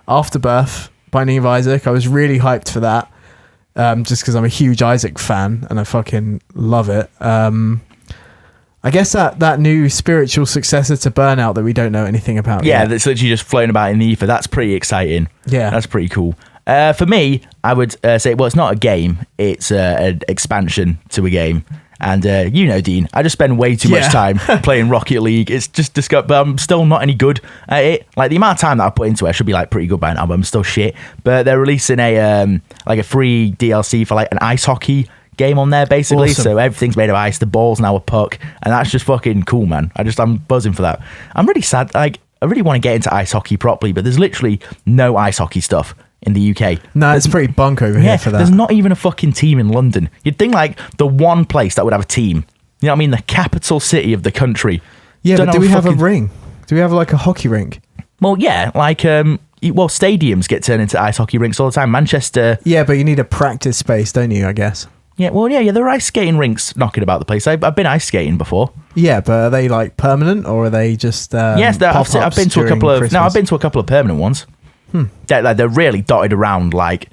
Afterbirth, Binding of Isaac. I was really hyped for that, just because I'm a huge Isaac fan and I fucking love it. I guess that new spiritual successor to Burnout that we don't know anything about yet.
That's literally just flown about in the ether. That's pretty exciting.
Yeah.
That's pretty cool. For me, I would say, well, it's not a game. It's an expansion to a game. And Dean, I just spend way too much time playing Rocket League. It's just disgusting, but I'm still not any good at it. Like, the amount of time that I put into it, I should be like pretty good by now, but I'm still shit. But they're releasing a free DLC for like an ice hockey game on there, basically.
Awesome.
So everything's made of ice. The ball's now a puck, and that's just fucking cool, man. I'm buzzing for that. I'm really sad. Like, I really want to get into ice hockey properly, but there's literally no ice hockey stuff in the UK.
No, it's pretty bunk over here for that.
There's not even a fucking team in London. You'd think like the one place that would have a team, you know what I mean, the capital city of the country.
Yeah, but do we have a ring? Do we have like a hockey rink?
Well, yeah, like stadiums get turned into ice hockey rinks all the time. Manchester.
Yeah, but you need a practice space, don't you? I guess.
Yeah, well, yeah, there are ice skating rinks knocking about the place. I've been ice skating before.
Yeah, but are they like permanent or are they just?
Yes, I've been to a couple of. Christmas? No, I've been to a couple of permanent ones. They're really dotted around, like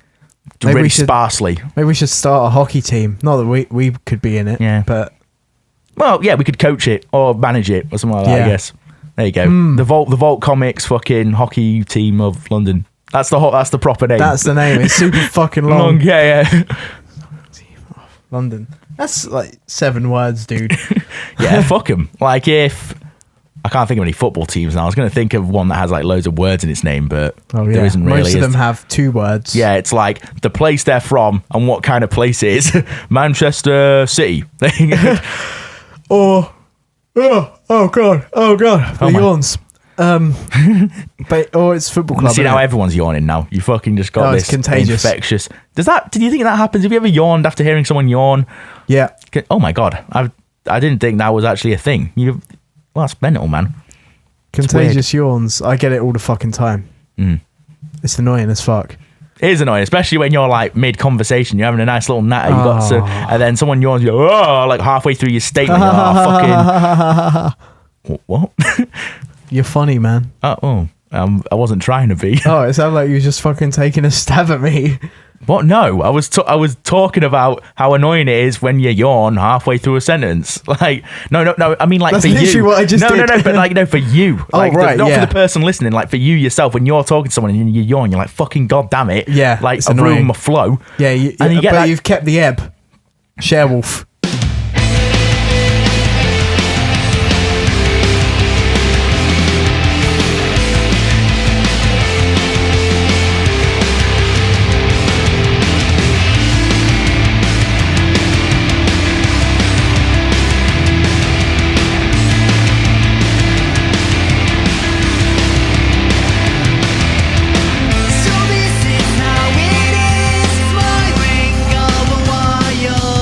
really sparsely.
Maybe we should start a hockey team. Not that we could be in it.
Yeah,
but
well, yeah, we could coach it or manage it or something like that. I guess. There you go. The Vault Comics fucking hockey team of London. That's the proper name.
That's the name. It's super fucking long.
Yeah.
London. That's like 7 words, dude.
Yeah, fuck them. Like, if I can't think of any football teams now, I was going to think of one that has like loads of words in its name, but there isn't really.
Most of them have 2 words.
Yeah, it's like the place they're from and what kind of place it is. Manchester City.
Oh god, the yawns. But it's football club.
You see now everyone's yawning now. You fucking just got this
contagious.
Infectious. Did you think that happens? Have you ever yawned after hearing someone yawn?
Yeah.
Oh my god, I didn't think that was actually a thing. Well, that's mental, man.
Contagious yawns. I get it all the fucking time. It's annoying as fuck.
It is annoying, especially when you're like mid-conversation, you're having a nice little natter, and then someone yawns, you go, like halfway through your statement, you're fucking... What?
You're funny, man.
I wasn't trying to be.
Oh, it sounded like you were just fucking taking a stab at me.
What? No, I was talking about how annoying it is when you yawn halfway through a sentence. Like, no. I mean, like,
that's
for you.
That's literally what I just did.
No, but like, no, for you. Like,
right,
not for the person listening. Like, for you yourself, when you're talking to someone and you yawn, you're like, fucking goddamn it.
Yeah,
like a room, a flow.
Yeah,
and you get
but you've kept the ebb. Sharewolf.
So this is how it is, my ring of a while.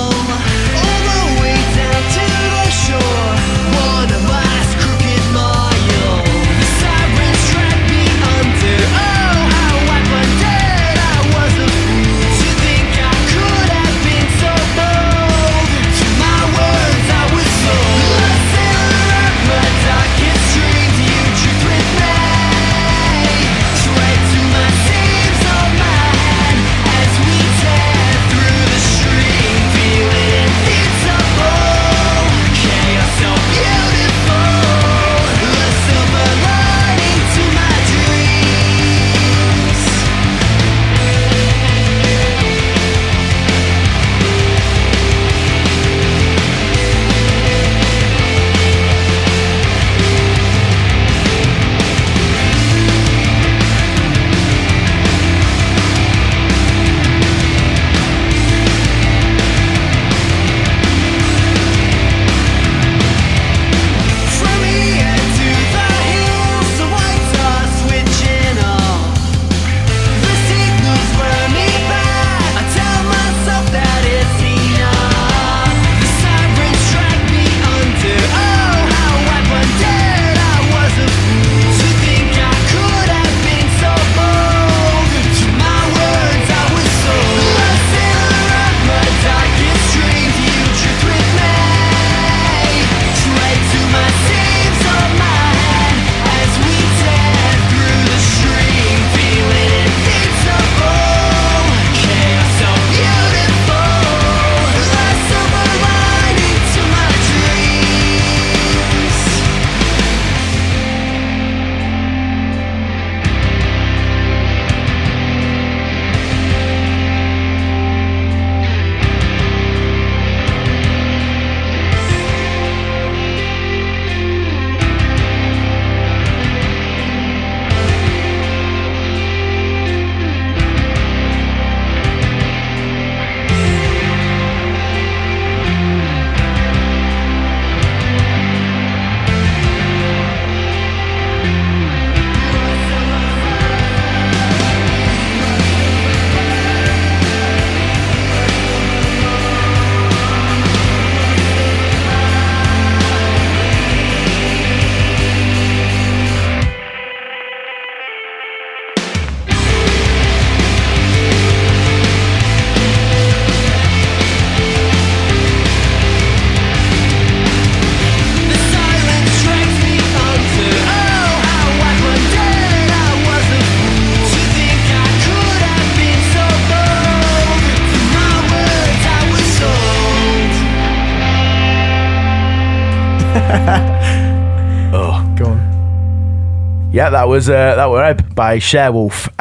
Yeah, that was Ebb by Sharewolf.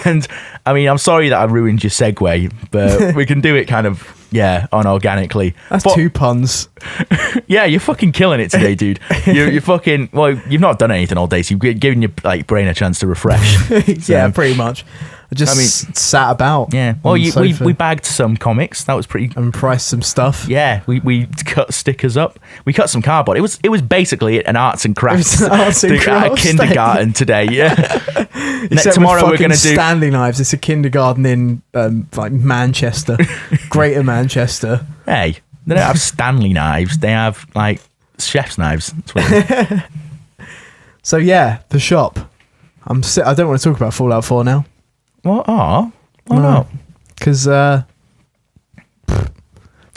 And I mean, I'm sorry that I ruined your segue, but we can do it kind of, unorganically.
That's 2 puns.
Yeah, you're fucking killing it today, dude. You're fucking, you've not done anything all day, so you've given your brain a chance to refresh. So,
Yeah, pretty much. I just sat about.
Yeah. Well, we bagged some comics. That was pretty.
And priced some stuff.
Yeah, we cut stickers up. We cut some cardboard. It was basically an arts and crafts
crafts
kindergarten today. Yeah.
Except
tomorrow
with
we're going to do
Stanley knives. It's a kindergarten in like Manchester, Greater Manchester.
Hey, they don't have Stanley knives. They have like chef's knives. That's what it is.
So yeah, the shop. I don't want to talk about Fallout 4 now.
What? Why not?
Because we'll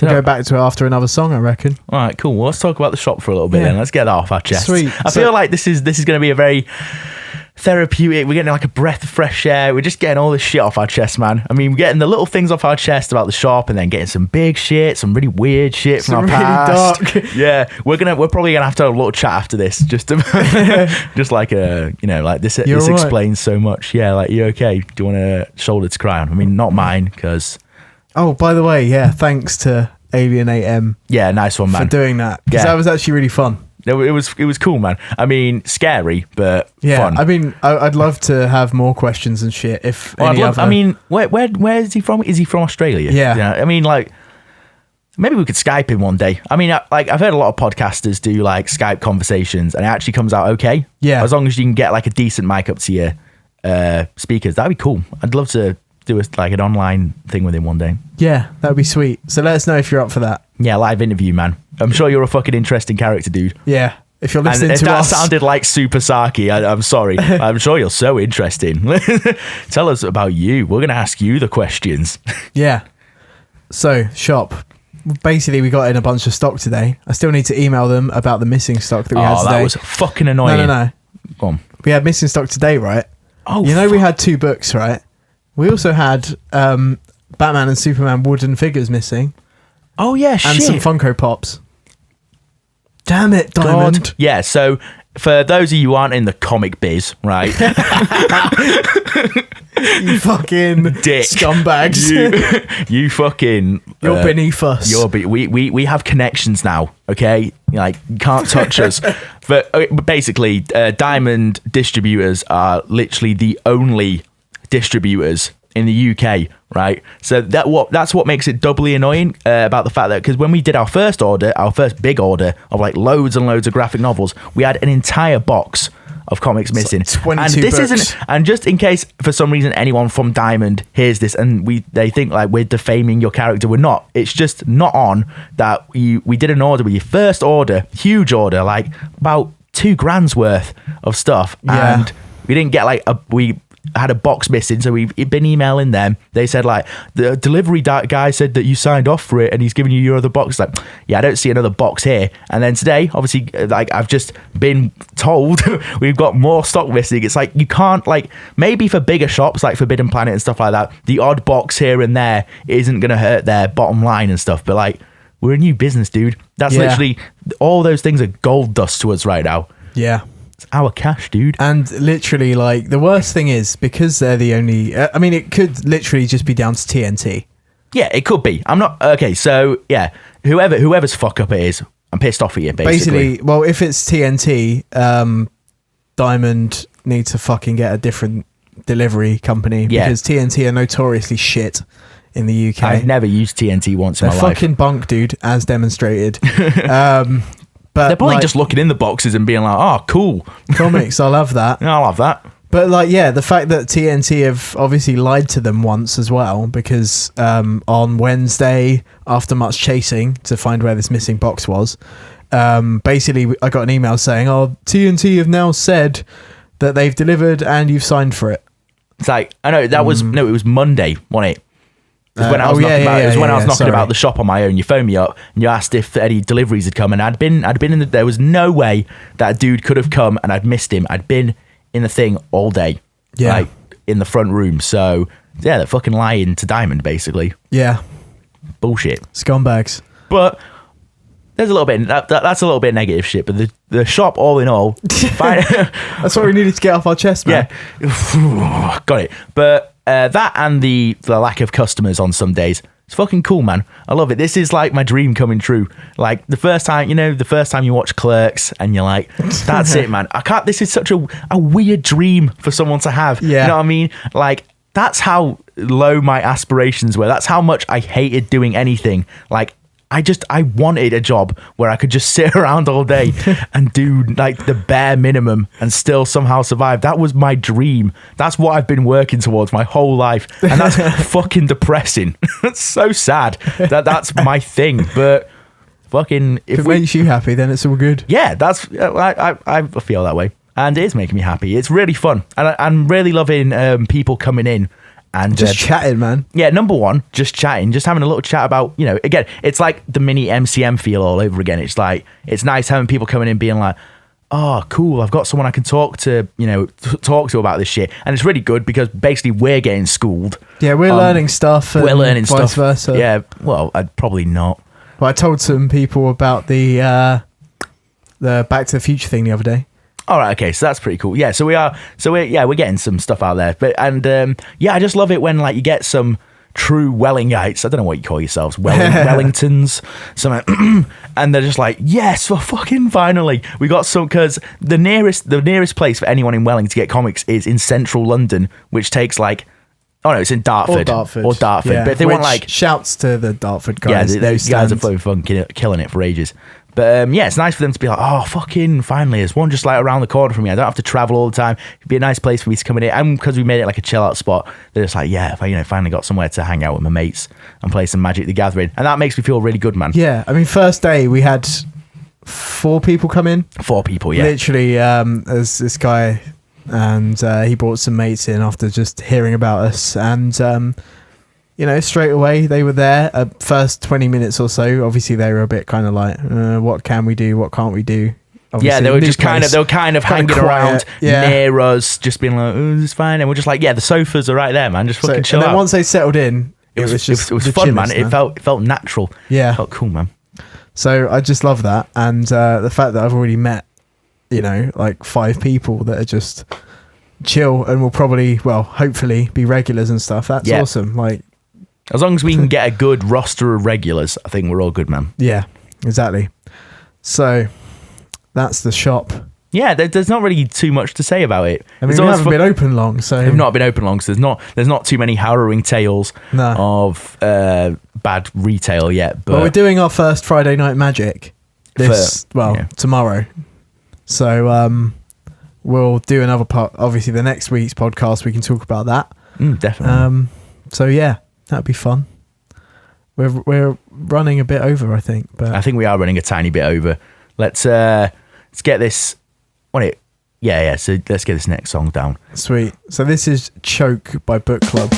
go back to it after another song, I reckon.
All right, cool. Well, let's talk about the shop for a little bit then. Let's get that off our chest.
Sweet.
I feel like this is going to be a very therapeutic. We're getting like a breath of fresh air. We're just getting all this shit off our chest, man. I mean, we're getting the little things off our chest about the shop, and then getting some big shit, some really weird shit from our past.
Dark.
Yeah, we're probably gonna have to have a little chat after this, just like like this.
You're
this
right.
explains so much. Yeah, like, you okay? Do you want a shoulder to cry on? I mean, not mine, because.
Oh, by the way, thanks to Alienate M.
Yeah, nice one, man.
For doing that, because that was actually really fun.
It was cool, man. I mean, scary, but fun.
I mean, I'd love to have more questions and shit.
I mean, where is he from? Is he from Australia?
Yeah.
I mean, like, maybe we could Skype him one day. I mean, I've heard a lot of podcasters do like Skype conversations, and it actually comes out okay.
Yeah.
As long as you can get like a decent mic up to your speakers, that'd be cool. I'd love to do an online thing with him one day.
Yeah, that'd be sweet. So let us know if you're up for that.
Yeah, live interview, man. I'm sure you're a fucking interesting character, dude.
Yeah. If you're listening
and if
to
that
us.
sounded like super sarky, I'm sorry. I'm sure you're so interesting. Tell us about you. We're going to ask you the questions.
Yeah. So, shop. Basically, we got in a bunch of stock today. I still need to email them about the missing stock that we had today.
That was fucking annoying.
No.
Go on.
We had missing stock today, right?
Oh,
we had 2 books, right? We also had Batman and Superman wooden figures missing.
Oh, yeah, shit.
And some Funko Pops. Damn it, Diamond.
God. Yeah, so for those of you who aren't in the comic biz, right?
You fucking
dick.
Scumbags.
You fucking...
You're beneath us.
We have connections now, okay? Like, you can't touch us. But basically, Diamond distributors are literally the only distributors in the UK, right? So that's what makes it doubly annoying about the fact that, because when we did our first big order of like loads and loads of graphic novels, we had an entire box of comics missing.
Like 22
and this
books.
And just in case for some reason anyone from Diamond hears this and they think like we're defaming your character, we're not. It's just not on that we did an order with your first order, huge order, like about $2,000 worth of stuff, and we didn't get we had a box missing, so we've been emailing them. They said like the delivery guy said that you signed off for it and he's giving you your other box. Like, yeah, I don't see another box here. And then today, obviously, like I've just been told we've got more stock missing. It's like you can't, like, maybe for bigger shops like Forbidden Planet and stuff like that, the odd box here and there isn't gonna hurt their bottom line and stuff. But like, we're a new business, dude. That's literally, all those things are gold dust to us right now.
Yeah.
Our cash, dude.
And literally, like, the worst thing is because they're the only I mean, it could literally just be down to TNT.
Yeah, it could be. I'm not okay. So yeah, whoever's fuck up it is, I'm pissed off at you. Basically,
well, if it's TNT, Diamond needs to fucking get a different delivery company because TNT are notoriously shit in the UK.
I've never used TNT once in my life.
They're fucking bunk, dude, as demonstrated. But
they're probably just looking in the boxes and being like, "Oh, cool,
comics, I'll have that."
I'll have that.
But like, yeah, the fact that TNT have obviously lied to them once as well, because on Wednesday, after much chasing to find where this missing box was, basically I got an email saying, "Oh, TNT have now said that they've delivered and you've signed for it."
It's like, I know that was it was Monday, wasn't it? It was when I was knocking about the shop on my own. You phoned me up and you asked if any deliveries had come, and I'd been in there was no way that dude could have come, and I'd missed him. I'd been in the thing all day, like in the front room. So yeah, they're fucking lying to Diamond, basically.
Yeah,
bullshit,
scumbags.
But there's a little bit that's a little bit negative shit, but the shop all in all, fine.
That's what we needed to get off our chest, man.
Yeah, got it. But that and the lack of customers on some days, it's fucking cool, man. I love it. This is like my dream coming true. Like the first time you watch Clerks and you're like, that's it, man. This is such a weird dream for someone to have.
Yeah.
You know what I mean? Like, that's how low my aspirations were. That's how much I hated doing anything. Like, I wanted a job where I could just sit around all day and do like the bare minimum and still somehow survive. That was my dream. That's what I've been working towards my whole life. And that's fucking depressing. It's so sad that that's my thing. But fucking,
if it makes you happy, then it's all good.
Yeah, I feel that way. And it is making me happy. It's really fun. And I'm really loving people coming in. And
just chatting, man.
Yeah, number one, just chatting, just having a little chat about, again, it's like the mini MCM feel all over again. It's like, it's nice having people coming in being like, oh, cool, I've got someone I can talk to about this shit. And it's really good because basically we're getting schooled.
Yeah, we're learning stuff.
We're learning
vice
stuff.
Versa.
Yeah, well, I'd probably not.
Well, I told some people about the Back to the Future thing the other day.
All right, okay, so that's pretty cool. Yeah, we're getting some stuff out there. But I just love it when like you get some true Wellingites. I don't know what you call yourselves, Wellingtons, something, and they're just like, yes, well, fucking finally, we got some. Because the nearest place for anyone in Welling to get comics is in central London, which takes like, oh no, it's in Dartford. Or Dartford.
Yeah.
But if they want like,
shouts to the Dartford guys.
Yeah, those guys are fucking killing it for ages. But it's nice for them to be like, oh, fucking finally, there's one just like around the corner from me. I don't have to travel all the time. It'd be a nice place for me to come in. And because we made it like a chill out spot, they're just like, yeah, if I finally got somewhere to hang out with my mates and play some Magic the Gathering. And that makes me feel really good, man.
Yeah, I mean, first day we had 4 people come in.
4 people, yeah.
Literally, there's this guy, and he brought some mates in after just hearing about us. And straight away they were there. First 20 minutes or so, obviously they were a bit kind of like, what can we do? What can't we do? Obviously,
yeah, they were kind of hanging around near us, just being like, oh, this is fine. And we're just like, yeah, the sofas are right there, man. Just fucking chill out.
And then once they settled in, it was
fun, man. It felt natural.
Yeah.
It felt cool, man.
So I just love that. And the fact that I've already met, like 5 people that are just chill and will probably, hopefully be regulars and stuff. That's awesome. Like,
as long as we can get a good roster of regulars, I think we're all good, man.
Yeah, exactly. So that's the shop.
Yeah, there's not really too much to say about it.
I mean, we haven't been open long, so
we've not been open long, so there's not too many harrowing tales of bad retail yet. But
we're doing our first Friday Night Magic tomorrow. So we'll do another part. Obviously, the next week's podcast we can talk about that.
Definitely.
So yeah. That'd be fun. We're running a bit over, I think. But
I think we are running a tiny bit over. Let's get this. Yeah. So let's get this next song down.
Sweet. So this is "Choke" by Book Club.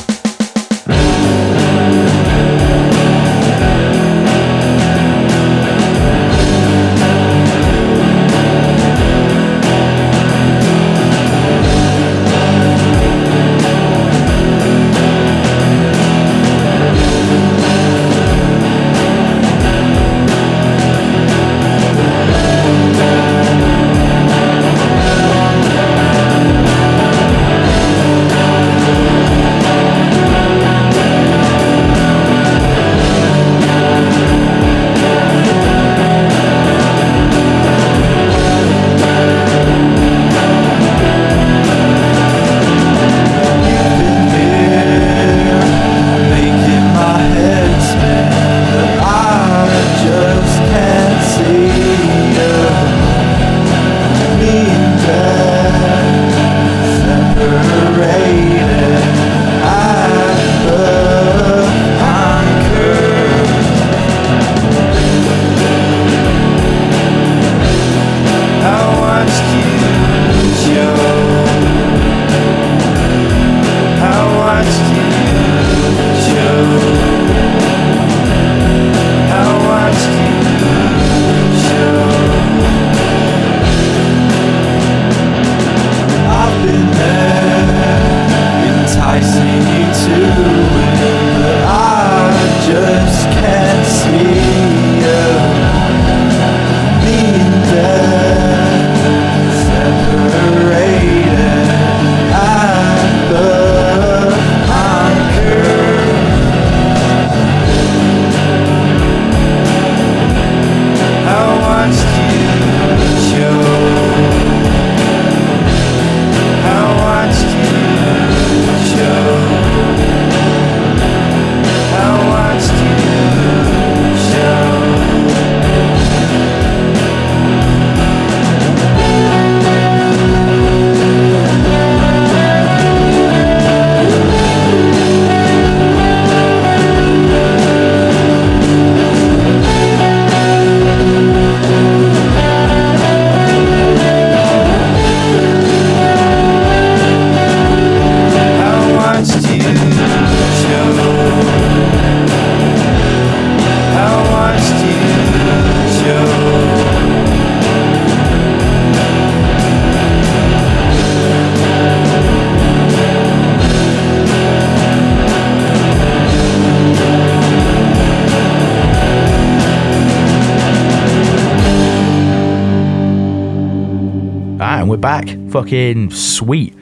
And we're back. Fucking sweet.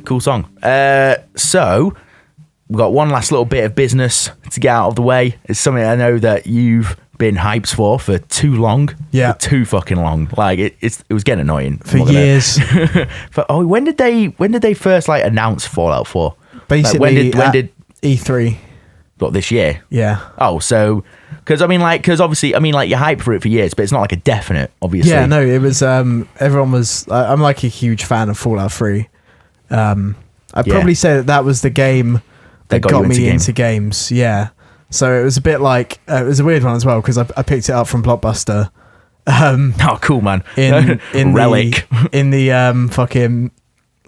Cool song. So, we've got one last little bit of business to get out of the way. It's something I know that you've been hyped for too long.
Yeah.
For too fucking long. Like, it was getting annoying.
For years.
When did they first, like, announce Fallout 4?
Basically,
like, when did
E3.
What, this year?
Yeah.
Oh, so... Because obviously, you're hyped for it for years, but it's not like a definite, obviously.
Yeah, no, it was, everyone was, I'm like a huge fan of Fallout 3. I'd probably say that was the game that got me into games. Yeah. So it was a bit like, it was a weird one as well, because I picked it up from Blockbuster.
Oh, cool, man.
In
Relic.
In the fucking,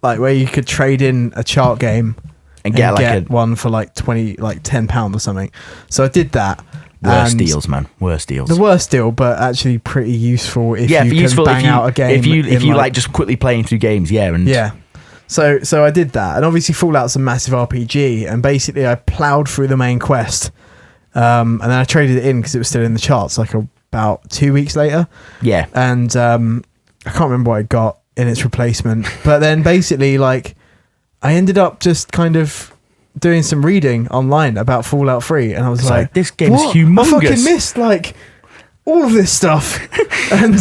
like, where you could trade in a chart game
and get
one for like £10 or something. So I did that.
Worst deals, man. Worst deals.
The worst deal, but actually pretty useful if you can bang out a game.
If you like just quickly playing through games, yeah.
So I did that, and obviously Fallout's a massive RPG, and basically I ploughed through the main quest, and then I traded it in because it was still in the charts, like about 2 weeks later.
Yeah.
And I can't remember what I got in its replacement, but then basically like I ended up just kind of doing some reading online about Fallout 3, and I was like,
this game's
what?
humongous.
I fucking missed like all of this stuff. And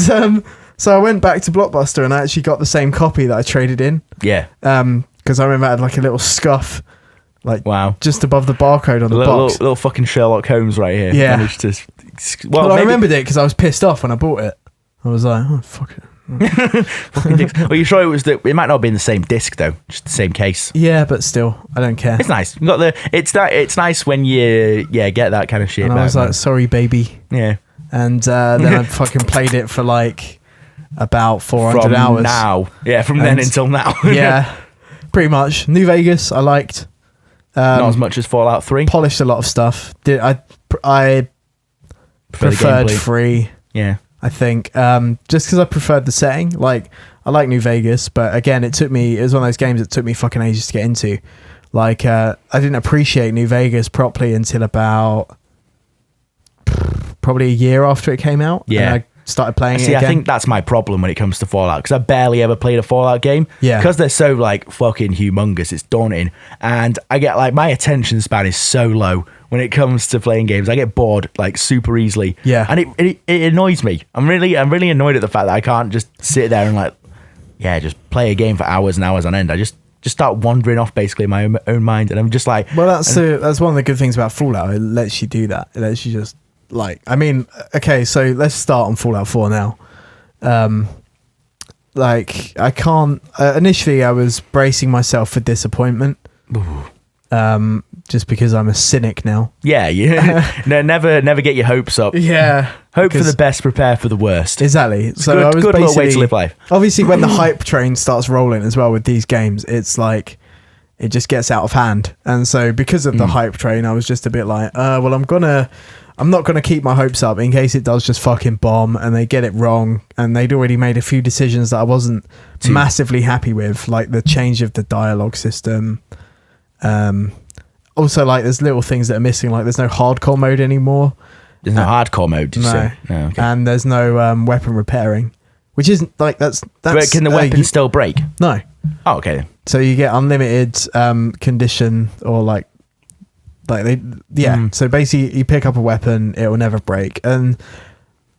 so I went back to Blockbuster and I actually got the same copy that I traded in.
Yeah.
Because I remember I had like a little scuff, like
wow,
just above the barcode on the box.
Little fucking Sherlock Holmes right here.
Yeah. Well, I remembered it because I was pissed off when I bought it. I was like, oh fuck it.
Well, you sure it was it might not have been the same disc though, just the same case.
Yeah, but still, I don't care.
It's nice. You got it's nice when you get that kind of shit.
And I was like, sorry, baby.
Yeah.
And then I fucking played it for like about 400 hours.
Now, yeah, from then until now.
Yeah, pretty much. New Vegas, I liked.
Not as much as Fallout 3.
Polished a lot of stuff. I preferred 3.
Yeah.
I think just because I preferred the setting. Like, I like New Vegas, but again, it was one of those games that took me fucking ages to get into. Like, I didn't appreciate New Vegas properly until about probably a year after it came out.
Yeah.
And I started playing it again.
I think that's my problem when it comes to Fallout, because I barely ever played a Fallout game.
Yeah.
Because they're so, like, fucking humongous, it's daunting. And I get, like, my attention span is so low when it comes to playing games. I get bored, like, super easily.
Yeah.
And it annoys me. I'm really annoyed at the fact that I can't just sit there and, like, just play a game for hours and hours on end. I just start wandering off, basically, in my own mind. And I'm just like...
Well, that's one of the good things about Fallout. It lets you do that. It lets you just... Like, I mean, okay, so let's start on Fallout 4 now. Like, I can't... initially, I was bracing myself for disappointment. Just because I'm a cynic now.
Yeah. No, never get your hopes up.
Yeah.
Hope for the best, prepare for the worst.
Exactly. So
good,
I was
good little way to live life.
Obviously, when the hype train starts rolling as well with these games, it's like... It just gets out of hand. And so because of the hype train, I was just a bit like, well, I'm not going to keep my hopes up in case it does just fucking bomb and they get it wrong. And they'd already made a few decisions that I wasn't massively happy with, like the change of the dialogue system. Also, like, there's little things that are missing, like there's no hardcore mode anymore.
There's no hardcore mode, did you say? No, okay.
And there's no weapon repairing, which isn't like that's.
But can the weapon still break?
No.
Oh, okay.
So you get unlimited condition, or like they So basically, you pick up a weapon, it will never break, and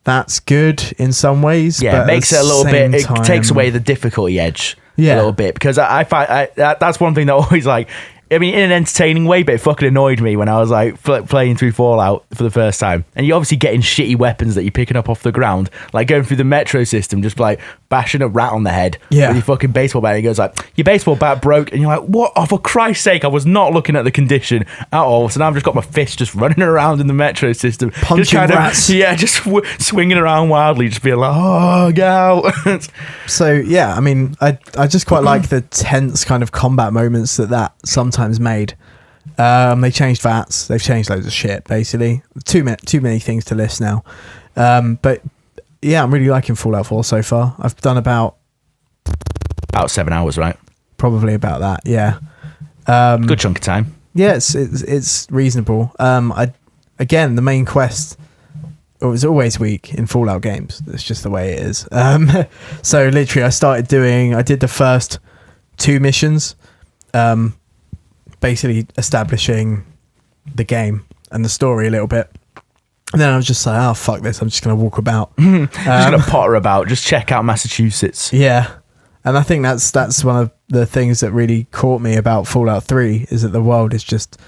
that's good in some ways.
Yeah,
but
it makes it a little bit. It takes away the difficulty edge a little bit, because I find that's one thing that always, like, I mean, in an entertaining way, but it fucking annoyed me when I was like playing through Fallout for the first time, and you're obviously getting shitty weapons that you're picking up off the ground, like going through the metro system, just like bashing a rat on the head with your fucking baseball bat. And he goes like, your baseball bat broke, and you're like, what? Oh, for Christ's sake, I was not looking at the condition at all. So now I've just got my fist just running around in the metro system,
punching rats.
Just swinging around wildly, just being like, oh, get out.
So yeah, I mean, I just quite like the tense kind of combat moments that sometimes made. They changed VATs. They've changed loads of shit, basically. Too many things to list now. But yeah, I'm really liking Fallout 4 so far. I've done about
7 hours, right?
Probably about that, yeah.
Good chunk of time.
Yeah, it's reasonable. Again, the main quest was always weak in Fallout games. That's just the way it is. So literally, I did the first 2 missions, basically establishing the game and the story a little bit. And then I was just like, oh, fuck this. I'm just going to walk about.
Just going to potter about. Just check out Massachusetts.
Yeah. And I think that's one of the things that really caught me about Fallout 3 is that the world is just,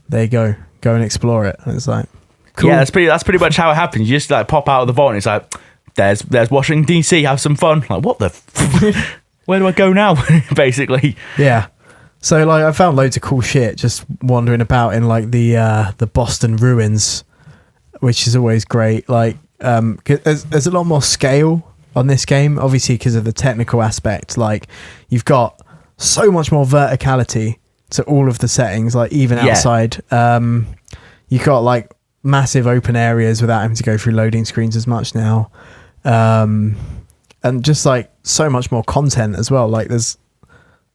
there you go and explore it. And it's like, cool.
Yeah, that's pretty much how it happens. You just like pop out of the vault and it's like, there's Washington DC, have some fun. Like, what the where do I go now? Basically.
Yeah. So like I found loads of cool shit just wandering about in like the Boston ruins, which is always great. Like there's a lot more scale on this game, obviously because of the technical aspect. Like you've got so much more verticality to all of the settings, like even outside. You've got like massive open areas without having to go through loading screens as much now. And just like so much more content as well. Like there's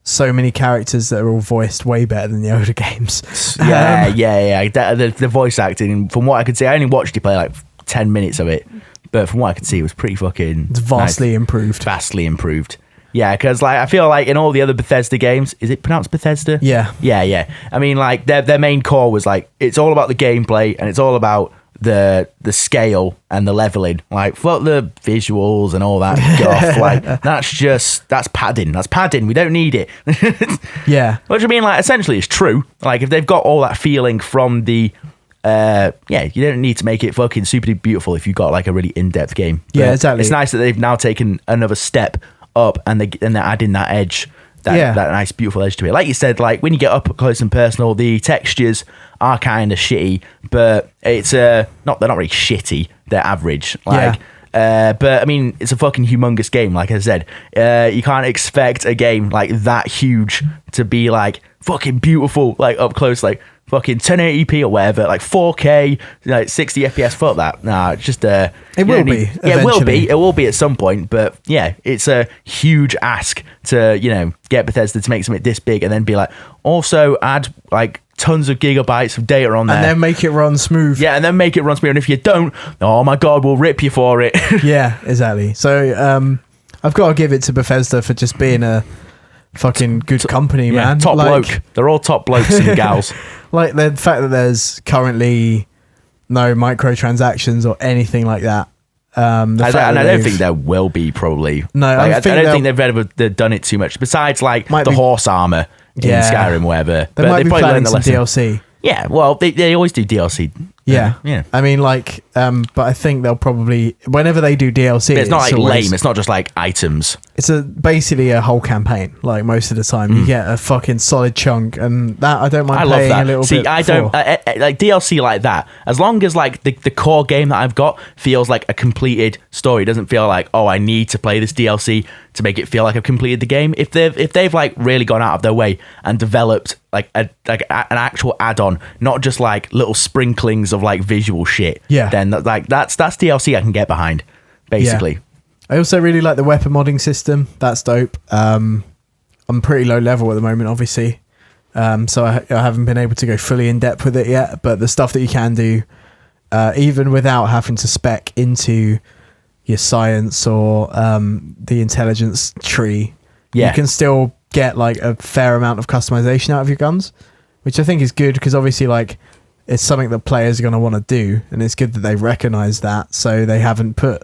so many characters that are all voiced way better than the older games.
Yeah. The voice acting, from what I could see, I only watched you play like 10 minutes of it, but from what I could see, it was pretty fucking
it's vastly improved.
Vastly improved. Yeah, because like I feel like in all the other Bethesda games, is it pronounced Bethesda?
Yeah.
I mean, like their main core was like it's all about the gameplay and it's all about the scale and the leveling. Like fuck the visuals and all that stuff. Like that's padding. That's padding. We don't need it.
Yeah.
Which I mean, like essentially, it's true. Like if they've got all that feeling from the. You don't need to make it fucking super beautiful if you've got like a really in-depth game. But
yeah, exactly.
It's nice that they've now taken another step up and they're adding that edge, that nice beautiful edge to it. Like you said, like when you get up close and personal, the textures are kind of shitty, but it's they're not really shitty, they're average. Like but I mean, it's a fucking humongous game. Like I said, you can't expect a game like that huge to be like fucking beautiful, like up close, like fucking 1080p or whatever, like 4K, like 60 FPS. Fuck that. Nah, it's just
it will be.
Yeah, it will be at some point. But yeah, it's a huge ask to get Bethesda to make something this big and then be like, also add like tons of gigabytes of data on there
and then make it run smooth.
Yeah, and then make it run smooth. And if you don't, oh my god, we'll rip you for it.
Yeah, exactly. So I've got to give it to Bethesda for just being a fucking good company, man.
Top bloke. They're all top blokes and gals.
Like the fact that there's currently no microtransactions or anything like that. I
don't think there will be, probably.
No,
I don't think they've ever done it too much. Besides, like horse armor in Skyrim, or whatever.
They might be planning some DLC.
Yeah, well, they always do DLC.
Yeah. I mean, like, but I think they'll probably, whenever they do DLC,
but it's not like lame. It's not just like items.
It's basically a whole campaign. Like most of the time, you get a fucking solid chunk, and that I don't mind paying a little bit.
See, I don't like DLC like that. As long as like the core game that I've got feels like a completed story. It doesn't feel like, oh, I need to play this DLC to make it feel like I've completed the game. If they've like really gone out of their way and developed like an actual add-on, not just like little sprinklings of like visual shit, then like that's DLC I can get behind, basically.
I also really like the weapon modding system. That's dope. I'm pretty low level at the moment, obviously, so I haven't been able to go fully in depth with it yet, but the stuff that you can do, even without having to spec into your science or the intelligence tree, you can still get like a fair amount of customization out of your guns, which I think is good because obviously like it's something that players are going to want to do, and it's good that they recognize that, so they haven't put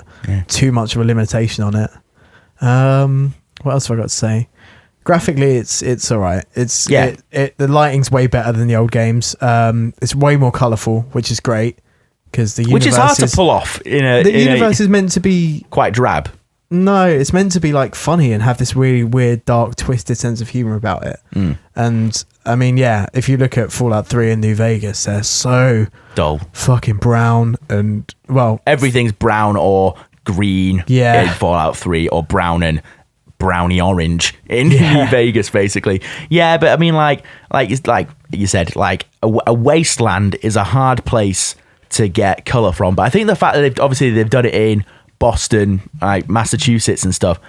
too much of a limitation on it. What else have I got to say? Graphically, it's all right. The lighting's way better than the old games. It's way more colorful, which is great because the universe
which is hard to pull off. The
universe is meant to be
quite drab.
No, it's meant to be like funny and have this really weird, dark, twisted sense of humor about it. And I mean, if you look at Fallout 3 and New Vegas, they're so
dull,
fucking brown, and well,
everything's brown or green in Fallout 3, or brown and brownie orange in New Vegas, basically. Yeah, but I mean, like it's like you said, like a wasteland is a hard place to get color from. But I think the fact that they've done it in Boston, like Massachusetts and stuff,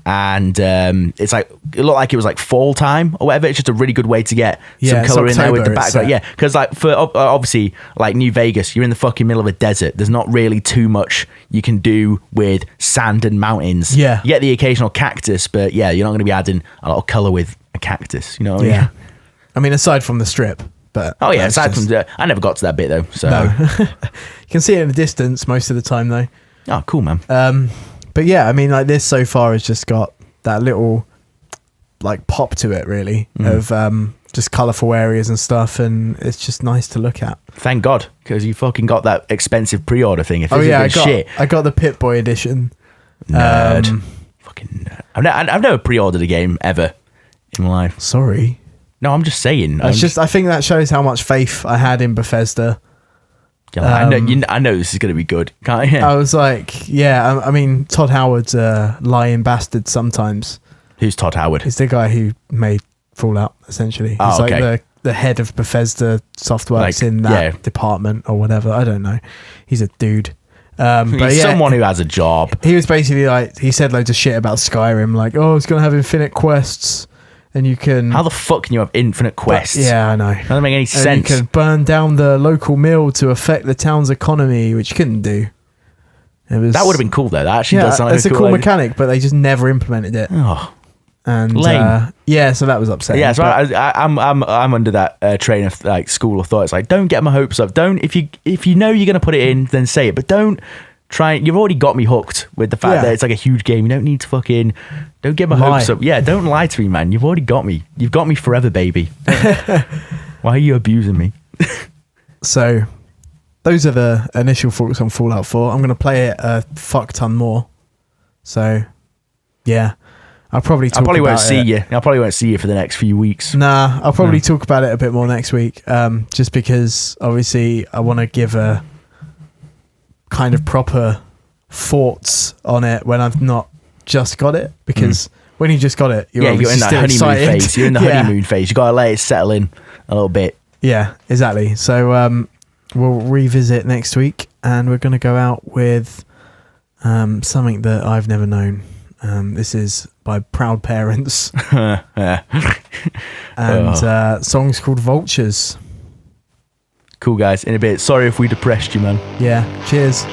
and it's like it looked like it was like fall time or whatever. It's just a really good way to get some color in there with the background. Yeah, because like for obviously like New Vegas, you're in the fucking middle of a desert. There's not really too much you can do with sand and mountains.
Yeah,
you get the occasional cactus, but yeah, you're not going to be adding a lot of color with a cactus. You know what I mean?
Yeah, I mean aside from the strip, but
aside from I never got to that bit though. So
no. You can see it in the distance most of the time though.
Oh, cool, man.
But yeah, I mean, like this so far has just got that little like pop to it, really, of just colourful areas and stuff, and it's just nice to look at.
Thank God, because you fucking got that expensive pre-order thing. If
I got the Pip-Boy edition.
Nerd. Fucking nerd. I've never pre-ordered a game ever in my life.
Sorry.
No, I'm just saying.
I think that shows how much faith I had in Bethesda.
Yeah, I know this is going to be good. Can't you?
I was like, yeah, I mean, Todd Howard's a lying bastard sometimes.
Who's Todd Howard?
He's the guy who made Fallout, essentially. He's like the head of Bethesda Softworks in that department or whatever. I don't know. He's a dude. But
he's someone who has a job.
He was basically like, he said loads of shit about Skyrim, like, oh, it's going to have infinite quests. And you can...
How the fuck can you have infinite quests?
Yeah, I know.
That doesn't make any sense.
And you can burn down the local mill to affect the town's economy, which you couldn't do. That would have
been cool, though. That actually does sound like
it's a cool mechanic, but they just never implemented it.
Oh,
and
lame.
So that was upsetting.
Yeah, so I'm under that train of like school of thought. It's like, don't get my hopes up. Don't if you know you're gonna put it in, then say it. But don't try. You've already got me hooked with the fact that it's like a huge game. You don't need to don't get my hopes up. Yeah, don't lie to me, man. You've already got me. You've got me forever, baby. Why are you abusing me?
So, those are the initial thoughts on Fallout 4. I'm going to play it a fuck ton more. So, yeah. I probably
won't see you. I probably won't see you for the next few weeks.
Nah, I'll probably talk about it a bit more next week. Just because, obviously, I want to give a kind of proper thoughts on it when I've not just got it, because when you just got it, you're in that honeymoon
phase. You're in the honeymoon phase. You got to let it settle in a little bit.
Yeah, exactly. So we'll revisit next week, and we're going to go out with something that I've never known. This is by Proud Parents, and song's called Vultures.
Cool, guys. In a bit. Sorry if we depressed you, man.
Yeah. Cheers.